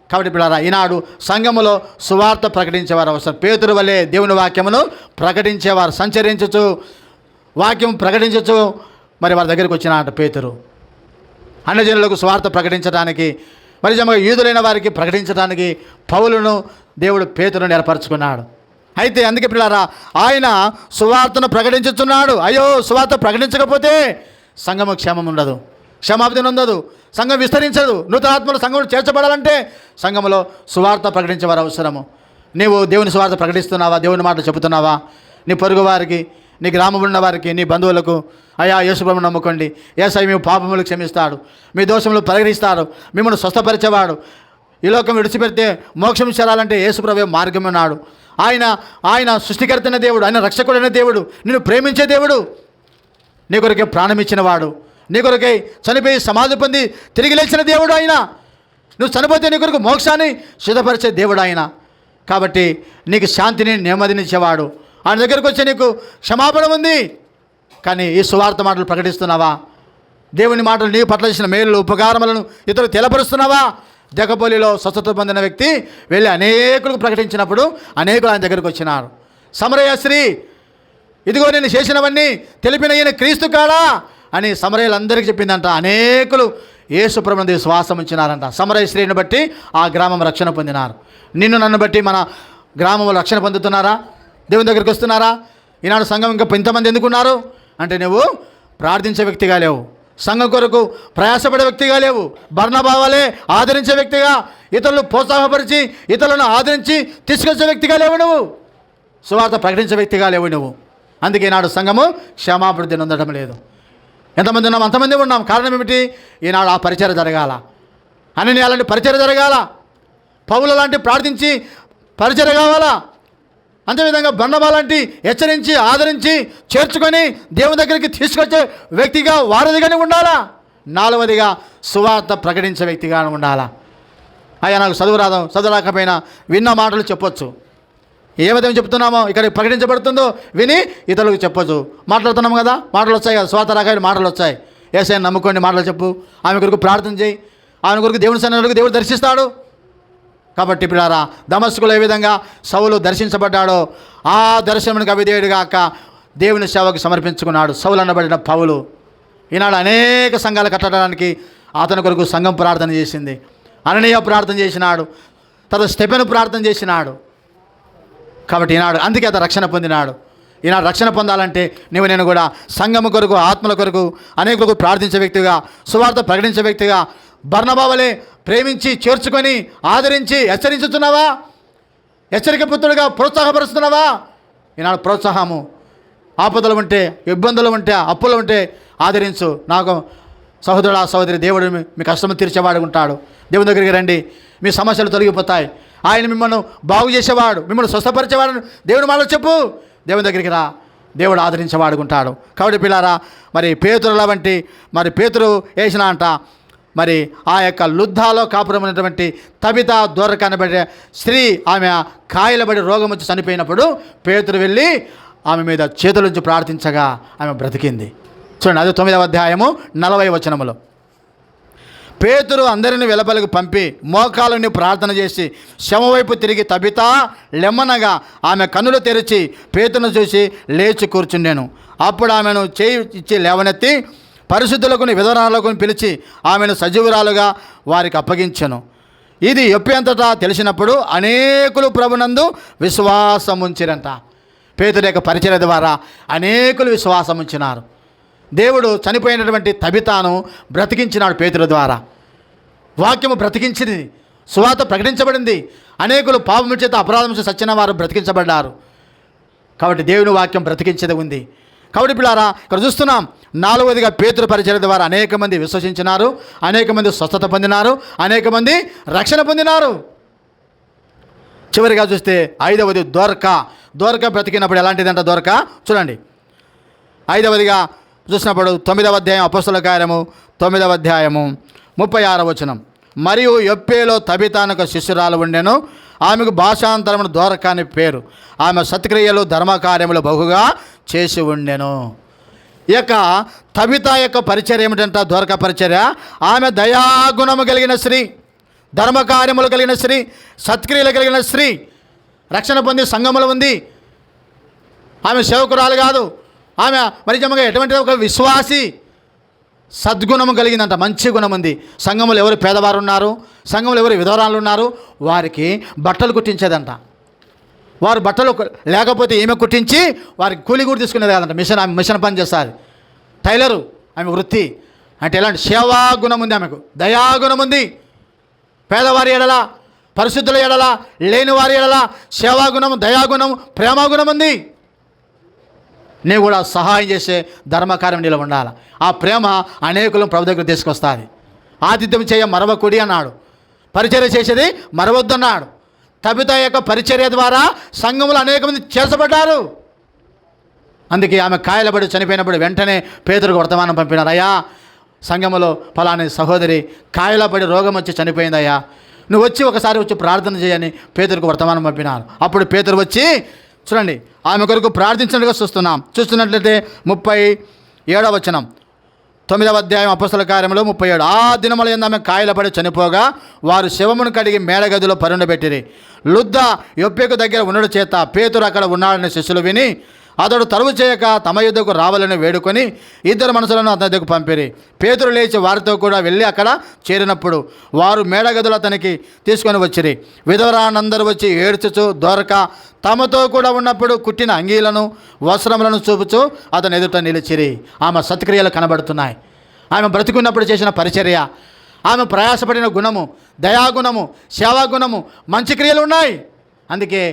S1: కాబట్టి పిల్లరా, ఈనాడు సంఘములో సువార్త ప్రకటించేవారు అవసరం. పేతురు వలె దేవుని వాక్యమును ప్రకటించేవారు, సంచరించచ్చు, వాక్యం ప్రకటించచ్చు. మరి వారి దగ్గరికి వచ్చిన పేతురు అన్యజనులకు సువార్త ప్రకటించడానికి, మరి యూదులైన వారికి ప్రకటించడానికి పౌలును దేవుడు పేతురును ఏర్పరచుకున్నాడు. అయితే అందుకే పిల్లారా, ఆయన సువార్తను ప్రకటించుచున్నాడు. అయ్యో, సువార్త ప్రకటించకపోతే సంఘము క్షేమం ఉండదు, క్షమాభివృద్ధి ఉండదు, సంఘం విస్తరించదు. నూతనాత్మలు సంఘంలో చేర్చబడాలంటే సంఘంలో సువార్త ప్రకటించేవారు అవసరము. నీవు దేవుని సువార్త ప్రకటిస్తున్నావా? దేవుని మాటలు చెబుతున్నావా? నీ పొరుగు వారికి, నీ గ్రామంలో ఉన్న వారికి, నీ బంధువులకు, అయ్యా యేసుప్రభువును నమ్ముకోండి, యేసయ్య మీ పాపములు క్షమిస్తాడు, మీ దోషములు పరిహరిస్తాడు, మిమ్మల్ని స్వస్థపరిచేవాడు, ఈ లోకం విడిచిపెడితే మోక్షం చేరాలంటే యేసుప్రభువే మార్గం ఉన్నాడు. ఆయన సృష్టికర్తైన దేవుడు, ఆయన రక్షకుడైన దేవుడు, నిన్ను ప్రేమించే దేవుడు, నీ కొరకే ప్రాణం ఇచ్చినవాడు, నీ కొరకై చనిపోయి సమాధి పొంది తిరిగి లేచిన దేవుడు ఆయన. నువ్వు చనిపోతే నీ కొరకు మోక్షాన్ని సిద్ధపరిచే దేవుడు ఆయన. కాబట్టి నీకు శాంతిని, నెమ్మదినిచ్చేవాడు. ఆయన దగ్గరకు వచ్చి నీకు క్షమాపణ ఉంది. కానీ ఈ సువార్త మాటలు ప్రకటిస్తున్నావా? దేవుని మాటలు నీ పట్ల చేసిన మేలు, ఉపకారములను ఇతరులకు తెలపరుస్తున్నావా? జగపోలిలో స్వస్థత పొందిన వ్యక్తి వెళ్ళి అనేకులకు ప్రకటించినప్పుడు అనేకులు ఆయన దగ్గరకు వచ్చినారు. సమరయ స్త్రీ, ఇదిగో నేను చేసినవన్నీ తెలిపిన ఈయన క్రీస్తు కాడా అని సమరయులందరికీ చెప్పిందంట. అనేకులు యేసుప్రభువునందు విశ్వాసం ఉంచినారంట. సమరయ స్త్రీని బట్టి ఆ గ్రామం రక్షణ పొందినారు. నిన్ను నన్ను బట్టి మన గ్రామంలో రక్షణ పొందుతున్నారా? దేవుని దగ్గరికి వస్తున్నారా? ఈనాడు సంఘం ఇంకా ఇంతమంది ఎందుకున్నారు అంటే, నువ్వు ప్రార్థించే వ్యక్తిగా లేవు, సంఘం కొరకు ప్రయాసపడే వ్యక్తిగా లేవు, బర్నబావలే ఆదరించే వ్యక్తిగా, ఇతరులను ప్రోత్సాహపరిచి ఇతరులను ఆదరించి తీసుకొచ్చే వ్యక్తిగా లేవు, నువ్వు సువార్త ప్రకటించే వ్యక్తిగా లేవు నువ్వు. అందుకే ఈనాడు సంఘము క్షమాభివృద్ధిని ఉండటం లేదు. ఎంతమంది ఉన్నాం? అంతమంది ఉన్నాం. కారణం ఏమిటి? ఈనాడు ఆ పరిచర్య జరగాల, అననీయ లాంటి పరిచర్య జరగాల, పౌలు లాంటి ప్రార్థించి పరిచర్య కావాలా, అంతేవిధంగా బర్నబా లాంటి హెచ్చరించి ఆదరించి చేర్చుకొని దేవుని దగ్గరికి తీసుకొచ్చే వ్యక్తిగా వారధిగానే ఉండాలా. నాలుగవదిగా సువార్త ప్రకటించే వ్యక్తిగా ఉండాలా. అయ్యా నాకు చదువు రాకపోయినా విన్న మాటలు చెప్పొచ్చు, ఏమైతే చెప్తున్నామో ఇక్కడ ప్రకటించబడుతుందో విని ఇతరులకు చెప్పొచ్చు. మాట్లాడుతున్నాము కదా, మాటలు వచ్చాయి కదా, స్వాత రకాల మాటలు వచ్చాయి. యేసయ్యను నమ్ముకోండి, మాటలు చెప్పు, ఆమె కొరకు ప్రార్థన చేయి, ఆమె కొరకు దేవుని సన్నిధిలో దేవుడు దర్శిస్తాడు. కాబట్టి పిల్లారా, దమస్కులో ఏ విధంగా సౌలు దర్శించబడ్డాడో ఆ దర్శనానికి అవిధేయుడిగాక దేవుని సేవకు సమర్పించుకున్నాడు సౌలు అనబడిన పౌలు. ఈనాడు అనేక సంఘాలు కట్టడానికి అతని కొరకు సంఘం ప్రార్థన చేసింది. అననీయ ప్రార్థన చేసినాడు, తర్వాత స్టెఫెను ప్రార్థన చేసినాడు. కాబట్టి ఈనాడు అందుకే అతను రక్షణ పొందినాడు. ఈనాడు రక్షణ పొందాలంటే నేను కూడా సంఘము కొరకు, ఆత్మల కొరకు, అనేకులకు ప్రార్థించే వ్యక్తిగా, సువార్త ప్రకటించే వ్యక్తిగా, బర్నబా వలె ప్రేమించి చేర్చుకొని ఆదరించి హెచ్చరించుతున్నావా? హెచ్చరిక పుత్రుడిగా ప్రోత్సాహపరుస్తున్నావా? ఈనాడు ప్రోత్సాహము, ఆపదలు ఉంటే, ఇబ్బందులు ఉంటే, అప్పులు ఉంటే ఆదరించు. నాకు సహోదరుడా, సహోదరి, దేవుడు మీ కష్టము తీర్చేవాడు ఉంటాడు. దేవుని దగ్గరికి రండి, మీ సమస్యలు తొలగిపోతాయి. ఆయన మిమ్మల్ని బాగు చేసేవాడు, మిమ్మల్ని స్వస్థపరిచేవాడు. దేవుని మాటలు చెప్పు, దేవుని దగ్గరికి రా, దేవుడు ఆదరించేవాడుకుంటాడు. కాబట్టి పిల్లారా, మరి పేతురుల వంటి మరి పేతురు వేసిన అంట మరి ఆ యొక్క లుద్దాలో కాపురమైనటువంటి తబిత దోరక అనబడే స్త్రీ ఆమె కాయలబడి రోగం వచ్చి చనిపోయినప్పుడు పేతురు వెళ్ళి ఆమె మీద చేతులుంచి ప్రార్థించగా ఆమె బ్రతికింది. చూడండి, అది 9వ అధ్యాయము 40వ వచనములో. పేతురు అందరిని వెలుపలికి పంపి మోకాళ్ళని ప్రార్థన చేసి శవ వైపు తిరిగి తబితా లెమ్మనగా ఆమె కన్నులు తెరిచి పేతురును చూసి లేచి కూర్చుండెను. అప్పుడు ఆమెను చేయి ఇచ్చి లేవనెత్తి పరిశుద్ధులకు విధవరాలకు పిలిచి ఆమెను సజీవురాలుగా వారికి అప్పగించెను. ఇది యొప్పే అంతటా తెలిసినప్పుడు అనేకులు ప్రభునందు విశ్వాసం ఉంచిరంట. పేతురు యొక్క పరిచర్య ద్వారా అనేకులు విశ్వాసం ఉంచినారు. దేవుడు చనిపోయినటువంటి తబితాను బ్రతికించినాడు పేతురు ద్వారా. వాక్యము బ్రతికించింది, సువార్త ప్రకటించబడింది. అనేకులు పాపము చేత అపరాధం చేత సచ్చిన వారు బ్రతికించబడ్డారు. కాబట్టి దేవుని వాక్యం బ్రతికించేది ఉంది. కాబట్టి పిల్లారా, ఇక్కడ చూస్తున్నాం, 4వదిగా పేతురు పరిచర్య ద్వారా అనేక మంది విశ్వసించినారు, అనేక మంది స్వస్థత పొందినారు, అనేక మంది రక్షణ పొందినారు. చివరిగా చూస్తే 5వది దోరక బ్రతికినప్పుడు ఎలాంటిదంట దోరక చూడండి. 5వదిగా చూసినప్పుడు 9వ అధ్యాయం అపొస్తలుల కార్యము 9వ అధ్యాయము 36వ వచనం. మరియు యొప్పేలో తబితానొక శిష్యురాలు ఉండెను, ఆమెకు భాషాంతరమున దోరక అని పేరు. ఆమె సత్క్రియలు ధర్మకార్యములు బహుగా చేసి ఉండెను. ఈ యొక్క తబితా యొక్క పరిచర్య ఏమిటంట? దోరక పరిచర్య. ఆమె దయాగుణము కలిగిన స్త్రీ, ధర్మకార్యములు కలిగిన స్త్రీ, సత్క్రియలు కలిగిన స్త్రీ, రక్షణ పొంది సంఘములో ఉంది. ఆమె సేవకురాలు కాదు, ఆమె మరిజమ్మగా ఎటువంటి ఒక విశ్వాసి, సద్గుణము కలిగిందంట, మంచి గుణం ఉంది. సంఘములు ఎవరు పేదవారు ఉన్నారు, సంఘములు ఎవరు విధవరాలు ఉన్నారు, వారికి బట్టలు కుట్టించేదంట. వారు బట్టలు లేకపోతే ఈమె కుట్టించి వారికి కూలి కూడా తీసుకునేది కాదంట. ఆమె మిషన్ పని చేస్తుంది, టైలరు ఆమె వృత్తి. అంటే ఎలాంటి సేవాగుణం ఉంది, ఆమెకు దయాగుణం ఉంది. పేదవారి ఎడల, పరిశుద్ధుల ఎడల, లేని వారి ఎడల సేవాగుణం, దయాగుణం, ప్రేమగుణం ఉంది. నీవు కూడా సహాయం చేసే ధర్మకార్యం నీలో ఉండాలి. ఆ ప్రేమ అనేకులను ప్రభు దగ్గర తీసుకొస్తుంది. ఆతిథ్యం చేయ మరవకుడి అన్నాడు, పరిచర్య చేసేది మరవద్దన్నాడు. తబిత యొక్క పరిచర్య ద్వారా సంఘములు అనేక మంది చేర్చబడ్డారు. అందుకే ఆమె కాయలబడి చనిపోయినప్పుడు వెంటనే పేతురుకు వర్తమానం పంపినారు. అయ్యా, సంఘములో ఫలాని సహోదరి కాయలబడి రోగం వచ్చి చనిపోయిందయ్యా, నువ్వు వచ్చి ఒకసారి వచ్చి ప్రార్థన చేయని పేతురుకు వర్తమానం పంపినారు. అప్పుడు పేతురు వచ్చి చూడండి, ఆమె కొరకు ప్రార్థించినట్టుగా చూస్తున్నట్లయితే 37వ వచనం 9వ అధ్యాయం అపొస్తలుల కార్యములు 37. ఆ దినముల యందు ఆమె కాయలపడి చనిపోగా వారు శవమును కడిగి మేడగదిలో పరుండబెట్టిరి. లుద్ద యొప్పేకు దగ్గర ఉండడు చేత పేతురు అక్కడ ఉన్నాడని శిష్యులు విని అతడు తరువు చేయక తమ యుద్ధకు రావాలని వేడుకొని 2 మనుషులను అతని దగ్గరకు పంపిరి. పేతురు లేచి వారితో కూడా వెళ్ళి అక్కడ చేరినప్పుడు వారు మేడగదులు అతనికి తీసుకొని వచ్చిరి. విధవరానందరూ వచ్చి ఏడ్చుచు దొరక తమతో కూడా ఉన్నప్పుడు కుట్టిన అంగీలను వస్త్రములను చూపుచు అతని ఎదుట నిలిచిరి. ఆమె సత్క్రియలు కనబడుతున్నాయి. ఆమె బ్రతికున్నప్పుడు చేసిన పరిచర్య, ఆమె ప్రయాసపడిన గుణము, దయాగుణము, సేవాగుణము, మంచి క్రియలు ఉన్నాయి. అందుకే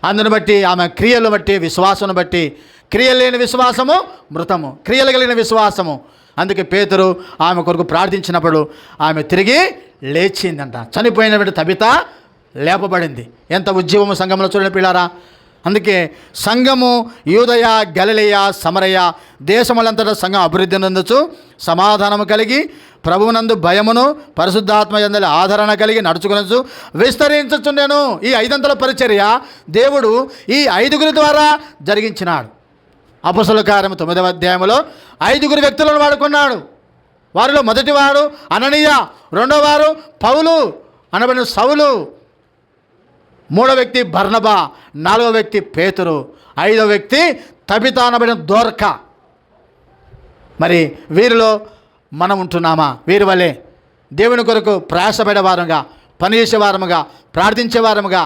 S1: అందును బట్టి ఆమె క్రియలు బట్టి, విశ్వాసమును బట్టి, క్రియలు లేని విశ్వాసము మృతము, క్రియలు కలిగిన విశ్వాసము. అందుకే పేతురు ఆమె కొరకు ప్రార్థించినప్పుడు ఆమె తిరిగి లేచిందంట. చనిపోయినటువంటి తబిత లేపబడింది. ఎంత ఉద్యమము సంఘంలో చూడండి పిల్లారా. అందుకే సంఘము యూదయ, గలిలయ, సమరయ దేశములంతటా సంఘం అభివృద్ధి నందుచు సమాధానము కలిగి ప్రభువునందు భయమును పరిశుద్ధాత్మ యందలి ఆదరణ కలిగి నడుచుకునొచ్చు విస్తరించుచుండెను. ఈ 5 పరిచర్య దేవుడు ఈ 5 ద్వారా జరిగించినాడు. అపొస్తలుల కార్యము 9వ అధ్యాయంలో 5 వ్యక్తులను వాడుకున్నాడు. వారిలో మొదటివాడు అననీయ, రెండవ వారు పౌలు అనబడిన సౌలు, 3వ వ్యక్తి బర్నబా, 4వ వ్యక్తి పేతురు, 5వ వ్యక్తి తబిత అనబడిన దోరక. మరి వీరిలో మనం ఉంటున్నామా? వీరి వలె దేవుని కొరకు ప్రయాసపడేవారముగా, పనిచేసేవారముగా, ప్రార్థించేవారముగా,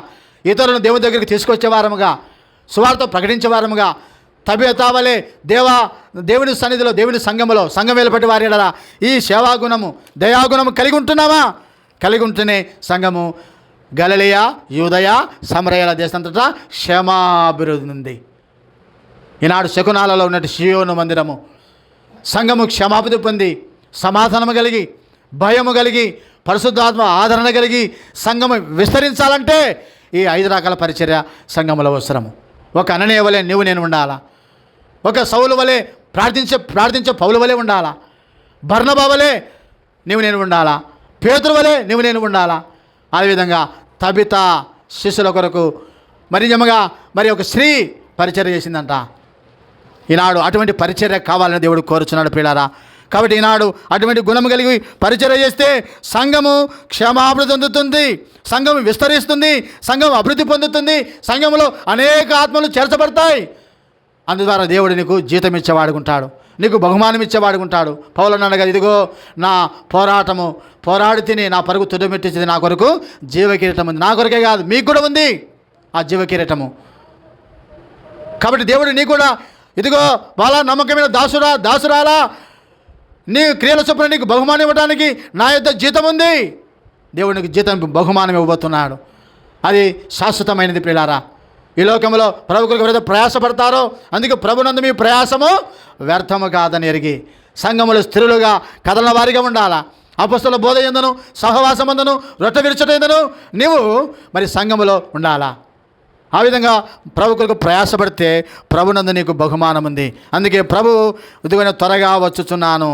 S1: ఇతరులను దేవుని దగ్గరికి తీసుకొచ్చేవారముగా, సువార్త ప్రకటించేవారముగా, తబిత వలె దేవుని సన్నిధిలో, దేవుని సంఘములో, సంఘం వెలుపటి వారి ఎడల ఈ సేవాగుణము, దయాగుణము కలిగి ఉంటున్నామా? కలిగి ఉంటేనే సంఘము గలిలయ, యూదయ, సమరయల దేశంతటా క్షేమాభివృద్ధి ఉంది. ఈనాడు శకునాలలో ఉన్నట్టు షియోను మందిరము సంఘము క్షమాభివృద్ధి పొంది, సమాధానము కలిగి, భయము కలిగి, పరిశుద్ధాత్మ ఆదరణ కలిగి సంఘము విస్తరించాలంటే ఈ 5 రకాల పరిచర్య సంఘములో అవసరము. ఒక అననీయ వలె నీవు నేను ఉండాలా. ఒక సౌలు వలె ప్రార్థించే పౌలు వలె ఉండాలా. బర్నబా వలె నీవు నేను ఉండాలా, పేతురు వలె నీవు నేను ఉండాలా. అదేవిధంగా తబిత శిష్యుల కొరకు మరి నిజంగా మరి ఒక స్త్రీ పరిచర్య చేసిందంట. ఈనాడు అటువంటి పరిచర్య కావాలని దేవుడు కోరుచున్నాడు ప్రియులారా. కాబట్టి ఈనాడు అటువంటి గుణం కలిగి పరిచర్య చేస్తే సంఘము క్షేమాభివృద్ధి పొందుతుంది, సంఘం విస్తరిస్తుంది, సంఘం అభివృద్ధి పొందుతుంది, సంఘంలో అనేక ఆత్మలు చేర్చబడతాయి. అందుద్వారా దేవుడు నీకు జీతం ఇచ్చేవాడుకుంటాడు, నీకు బహుమానం ఇచ్చేవాడుకుంటాడు. పౌలు అన్నాడు కదా, ఇదిగో నా పోరాటము పోరాడి తిని నా పరుగు తుదమెట్టించింది, నా కొరకు జీవకిరీటం ఉంది. నా కొరకే కాదు, మీకు కూడా ఉంది ఆ జీవకిరీటము. కాబట్టి దేవుడు నీ కూడా ఇదిగో వాళ్ళ నమ్మకమైన దాసురాలా, నీ క్రియల చొప్పున నీకు బహుమానం ఇవ్వడానికి నా యొద్ద జీతం ఉంది. దేవుడు నీకు జీతం బహుమానం ఇవ్వబోతున్నాడు. అది శాశ్వతమైనది ప్రియులారా. ఈ లోకంలో ప్రభు కొరకు ఎవరైతే ప్రయాసపడతారో అందుకే ప్రభునందు మీ ప్రయాసము వ్యర్థము కాదని ఎరిగి సంఘములు స్త్రీలుగా కదలన వారిగా ఉండాలా. అపొస్తలుల బోధ యందును సహవాసమందును రొట్టె విరుచుట యందును నీవు మరి సంఘములో ఉండాలా. ఆ విధంగా ప్రభు కొరకు ప్రయాసపడితే ప్రభునందు నీకు బహుమానం ఉంది. అందుకే ప్రభు ఇదిగో త్వరగా వచ్చుచున్నాను,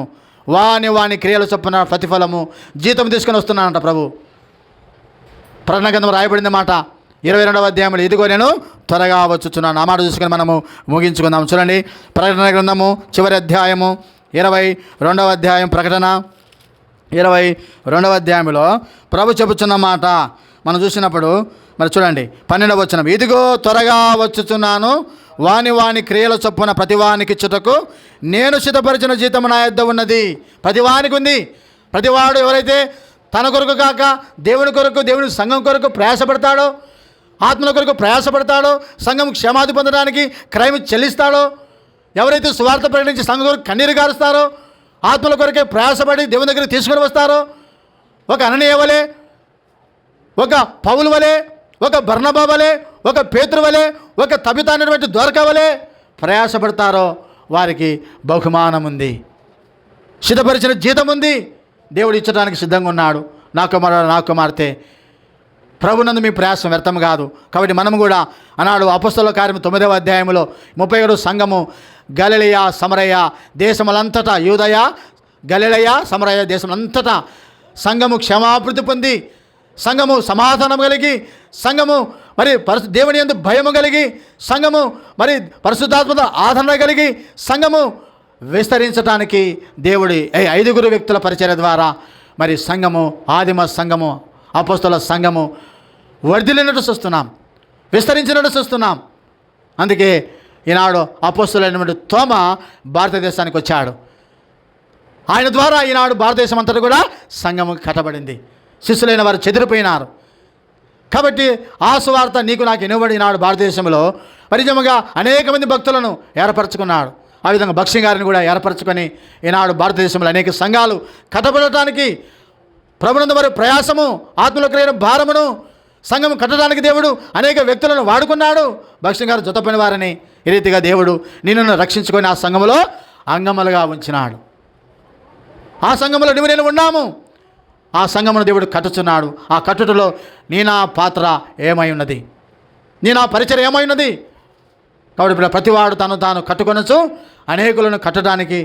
S1: వాని క్రియల చొప్పున ప్రతిఫలము జీతం తీసుకొని వస్తున్నానంట ప్రభు. ప్రకటన గ్రంథం రాయబడింది మాట 22వ అధ్యాయంలో, ఇదిగో నేను త్వరగా వచ్చుచున్నాను. ఆ మాట చూసుకొని మనము ముగించుకుందాం. చూడండి, ప్రకటన గ్రంథము చివరి అధ్యాయము 22వ అధ్యాయం, ప్రకటన 22వ అధ్యాయంలో ప్రభు చెబుతున్న మాట మనం చూసినప్పుడు మరి చూడండి 12వ వచనం, ఇదిగో త్వరగా వచ్చుచున్నాను, వాని క్రియల చొప్పున ప్రతివానికి ఇచ్చుటకు నేను సిద్ధపరిచిన జీతం నా యొద్ద ఉన్నది. ప్రతివానికి ఉంది. ప్రతివాడు ఎవరైతే తన కొరకు కాక దేవుని కొరకు, దేవుని సంఘం కొరకు ప్రయాసపడతాడో, ఆత్మల కొరకు ప్రయాసపడతాడో, సంఘం క్షేమాది పొందడానికి క్రయం చెల్లిస్తాడో, ఎవరైతే సువార్త ప్రకటించి సంఘం కొరకు కన్నీరు గారుస్తారో, ఆత్మల కొరకే ప్రయాసపడి దేవుని దగ్గరికి తీసుకొని వస్తారో, ఒక అననీయ వలె, ఒక పౌలు వలె, ఒక బర్నబా వలె, ఒక పేతురు వలె, ఒక తబిత అనేటువంటి దొరక వలె ప్రయాసపడతారో వారికి బహుమానం ఉంది, సిద్ధపరిచిన జీతం ఉంది. దేవుడు ఇచ్చడానికి సిద్ధంగా ఉన్నాడు. నా కుమార్తె ప్రభునందు మీ ప్రయాసం వ్యర్థం కాదు. కాబట్టి మనం కూడా అన్నాడు అపొస్తలుల కార్యము 9వ అధ్యాయంలో 37 సంఘము గలిలయ సమరయ దేశములంతటా, యూదయ గలిలయ సమరయ దేశములంతటా సంఘము క్షేమాభివృద్ధి పొంది, సంఘము సమాధానం కలిగి, సంఘము మరి దేవుని యందు భయము కలిగి, సంఘము మరి పరిశుద్ధాత్మత ఆదరణ కలిగి, సంఘము విస్తరించడానికి దేవుడి 5 వ్యక్తుల పరిచర్య ద్వారా మరి సంఘము, ఆదిమ సంఘము, అపొస్తలుల సంఘము వర్ధిల్లినట్టు చూస్తున్నాం, విస్తరించినట్టు చూస్తున్నాం. అందుకే ఈనాడు అపొస్తలుడైనటువంటి తోమ భారతదేశానికి వచ్చాడు. ఆయన ద్వారా ఈనాడు భారతదేశం అంతటా కూడా సంఘము కట్టబడింది. శిష్యులైన వారు చెదిరిపోయినారు. కాబట్టి ఆ సువార్త నీకు నాకు ఇవ్వబడి ఈనాడు భారతదేశంలో పరిచయముగా అనేక మంది భక్తులను ఏర్పరచుకున్నాడు. ఆ విధంగా భక్ష్యం గారిని కూడా ఏర్పరచుకొని ఈనాడు భారతదేశంలో అనేక సంఘాలు కట్టబడటానికి ప్రభునందు వారి ప్రయాసము, ఆత్మలో కలిగిన భారమును సంఘం కట్టడానికి దేవుడు అనేక వ్యక్తులను వాడుకున్నాడు. భక్ష్యం గారు జతపని వారిని ఈ రీతిగా దేవుడు నిన్ను రక్షించుకొని ఆ సంఘములో అంగములుగా ఉంచినాడు. ఆ సంఘములో నువ్వు నేను ఉన్నాము. ఆ సంఘమును దేవుడు కట్టుచున్నాడు. ఆ కట్టుటలో నీ నా పాత్ర ఏమై ఉన్నది, నీ నా పరిచయం ఏమై ఉన్నది. కాబట్టి ఇప్పుడు ప్రతివాడు తాను కట్టుకొనొచ్చు అనేకులను కట్టడానికి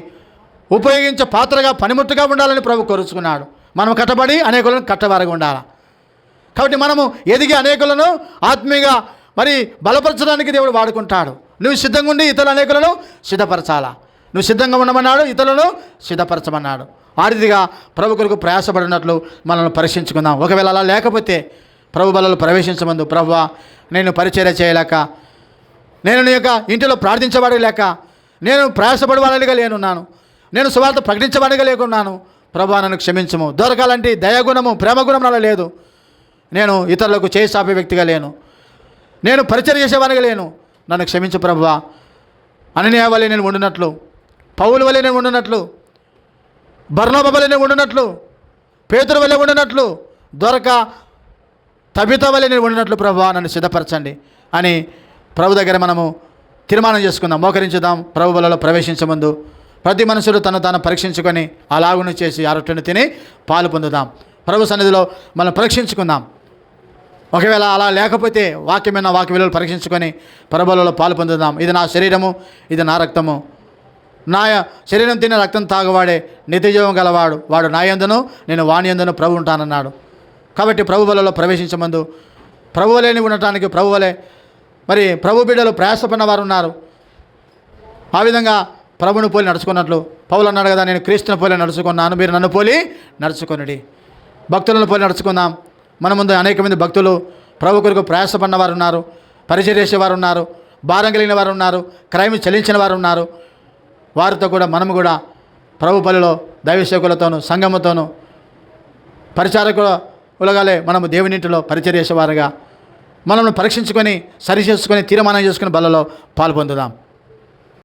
S1: ఉపయోగించే పాత్రగా, పనిముట్టుగా ఉండాలని ప్రభు కోరుచుకున్నాడు. మనం కట్టబడి అనేకులను కట్టవారిగా ఉండాలి. కాబట్టి మనము ఎదిగి అనేకులను ఆత్మీయంగా మరి బలపరచడానికి దేవుడు వాడుకుంటాడు. నువ్వు సిద్ధంగా ఉండి ఇతరులు అనేకులను సిద్ధపరచాలా. నువ్వు సిద్ధంగా ఉండమన్నాడు, ఇతరులను సిద్ధపరచమన్నాడు. ఆ రీతిగా ప్రభు కొరకు ప్రయాసపడినట్లు మనల్ని పరీక్షించుకుందాం. ఒకవేళ అలా లేకపోతే ప్రభు బలలో ప్రవేశించమందు, ప్రభువా నేను పరిచర్య చేయలేక, నేను నీ యొక్క ఇంటిలో ప్రార్థించబడి లేక, నేను ప్రయాసపడవాలిగా లేనున్నాను, నేను సువార్త ప్రకటించబడిగా లేకున్నాను, ప్రభువా నన్ను క్షమించము. దొరకాలంటే దయాగుణము, ప్రేమగుణం నాలో లేదు. నేను ఇతరులకు చేయి సాపే వ్యక్తిగా లేను, నేను పరిచర్య చేసేవాడిగా లేను, నన్ను క్షమించు ప్రభువా. అననీయ వలె నేను ఉండినట్లు, పౌలు వలె నేను ఉండినట్లు, బర్నబా వలె నేను ఉండినట్లు, పేతురు వలె ఉండినట్లు, దొరక తబిత వలె నేను ఉండినట్లు ప్రభువా నన్ను సిద్ధపరచండి అని ప్రభు దగ్గర మనము తీర్మానం చేసుకుందాం. మోకరించుదాం. ప్రభు బలలో ప్రవేశించే ముందు ప్రతి మనుషుడు తాను పరీక్షించుకొని అలాగును చేసి ఆ రొట్టెను తిని పాలు పొందుదాం. ప్రభు సన్నిధిలో మనం పరీక్షించుకుందాం. ఒకవేళ అలా లేకపోతే వాక్య విలువలు పరీక్షించుకొని ప్రభువులలో పాలు పొందుదాం. ఇది నా శరీరము, ఇది నా రక్తము, నా శరీరం తినే రక్తం తాగువాడే నిత్యజీవం గలవాడు, వాడు నా యందును నేను వాని యందును ప్రభు ఉంటానన్నాడు. కాబట్టి ప్రభు బలలో ప్రవేశించే ముందు ప్రభు వలెని ఉండటానికి ప్రభు వలె మరి ప్రభు బిడ్డలు ప్రయాసపడిన వారు ఉన్నారు. ఆ విధంగా ప్రభుని పోలి నడుచుకున్నట్లు పౌలు అన్నాడు కదా, నేను క్రీస్తుని పోలి నడుచుకున్నాను, మీరు నన్ను పోలి నడుచుకొనుడి. భక్తులను పోలి నడుచుకుందాం. మన ముందు అనేక మంది భక్తులు ప్రభు కొరకు ప్రయాసపడిన వారు ఉన్నారు, పరిచయం చేసేవారు ఉన్నారు, భారం కలిగిన వారు ఉన్నారు, క్రయం చెల్లించిన వారు ఉన్నారు. వారితో కూడా మనము కూడా ప్రభు పనిలో దైవసేవకులతోనూ సంఘముతోనూ పరిచారకులగాలే మనము దేవునింటిలో పరిచయం చేసేవారుగా మనల్ని పరీక్షించుకొని సరి చేసుకొని తీర్మానం చేసుకుని బలలో పాల్పొందుదాం.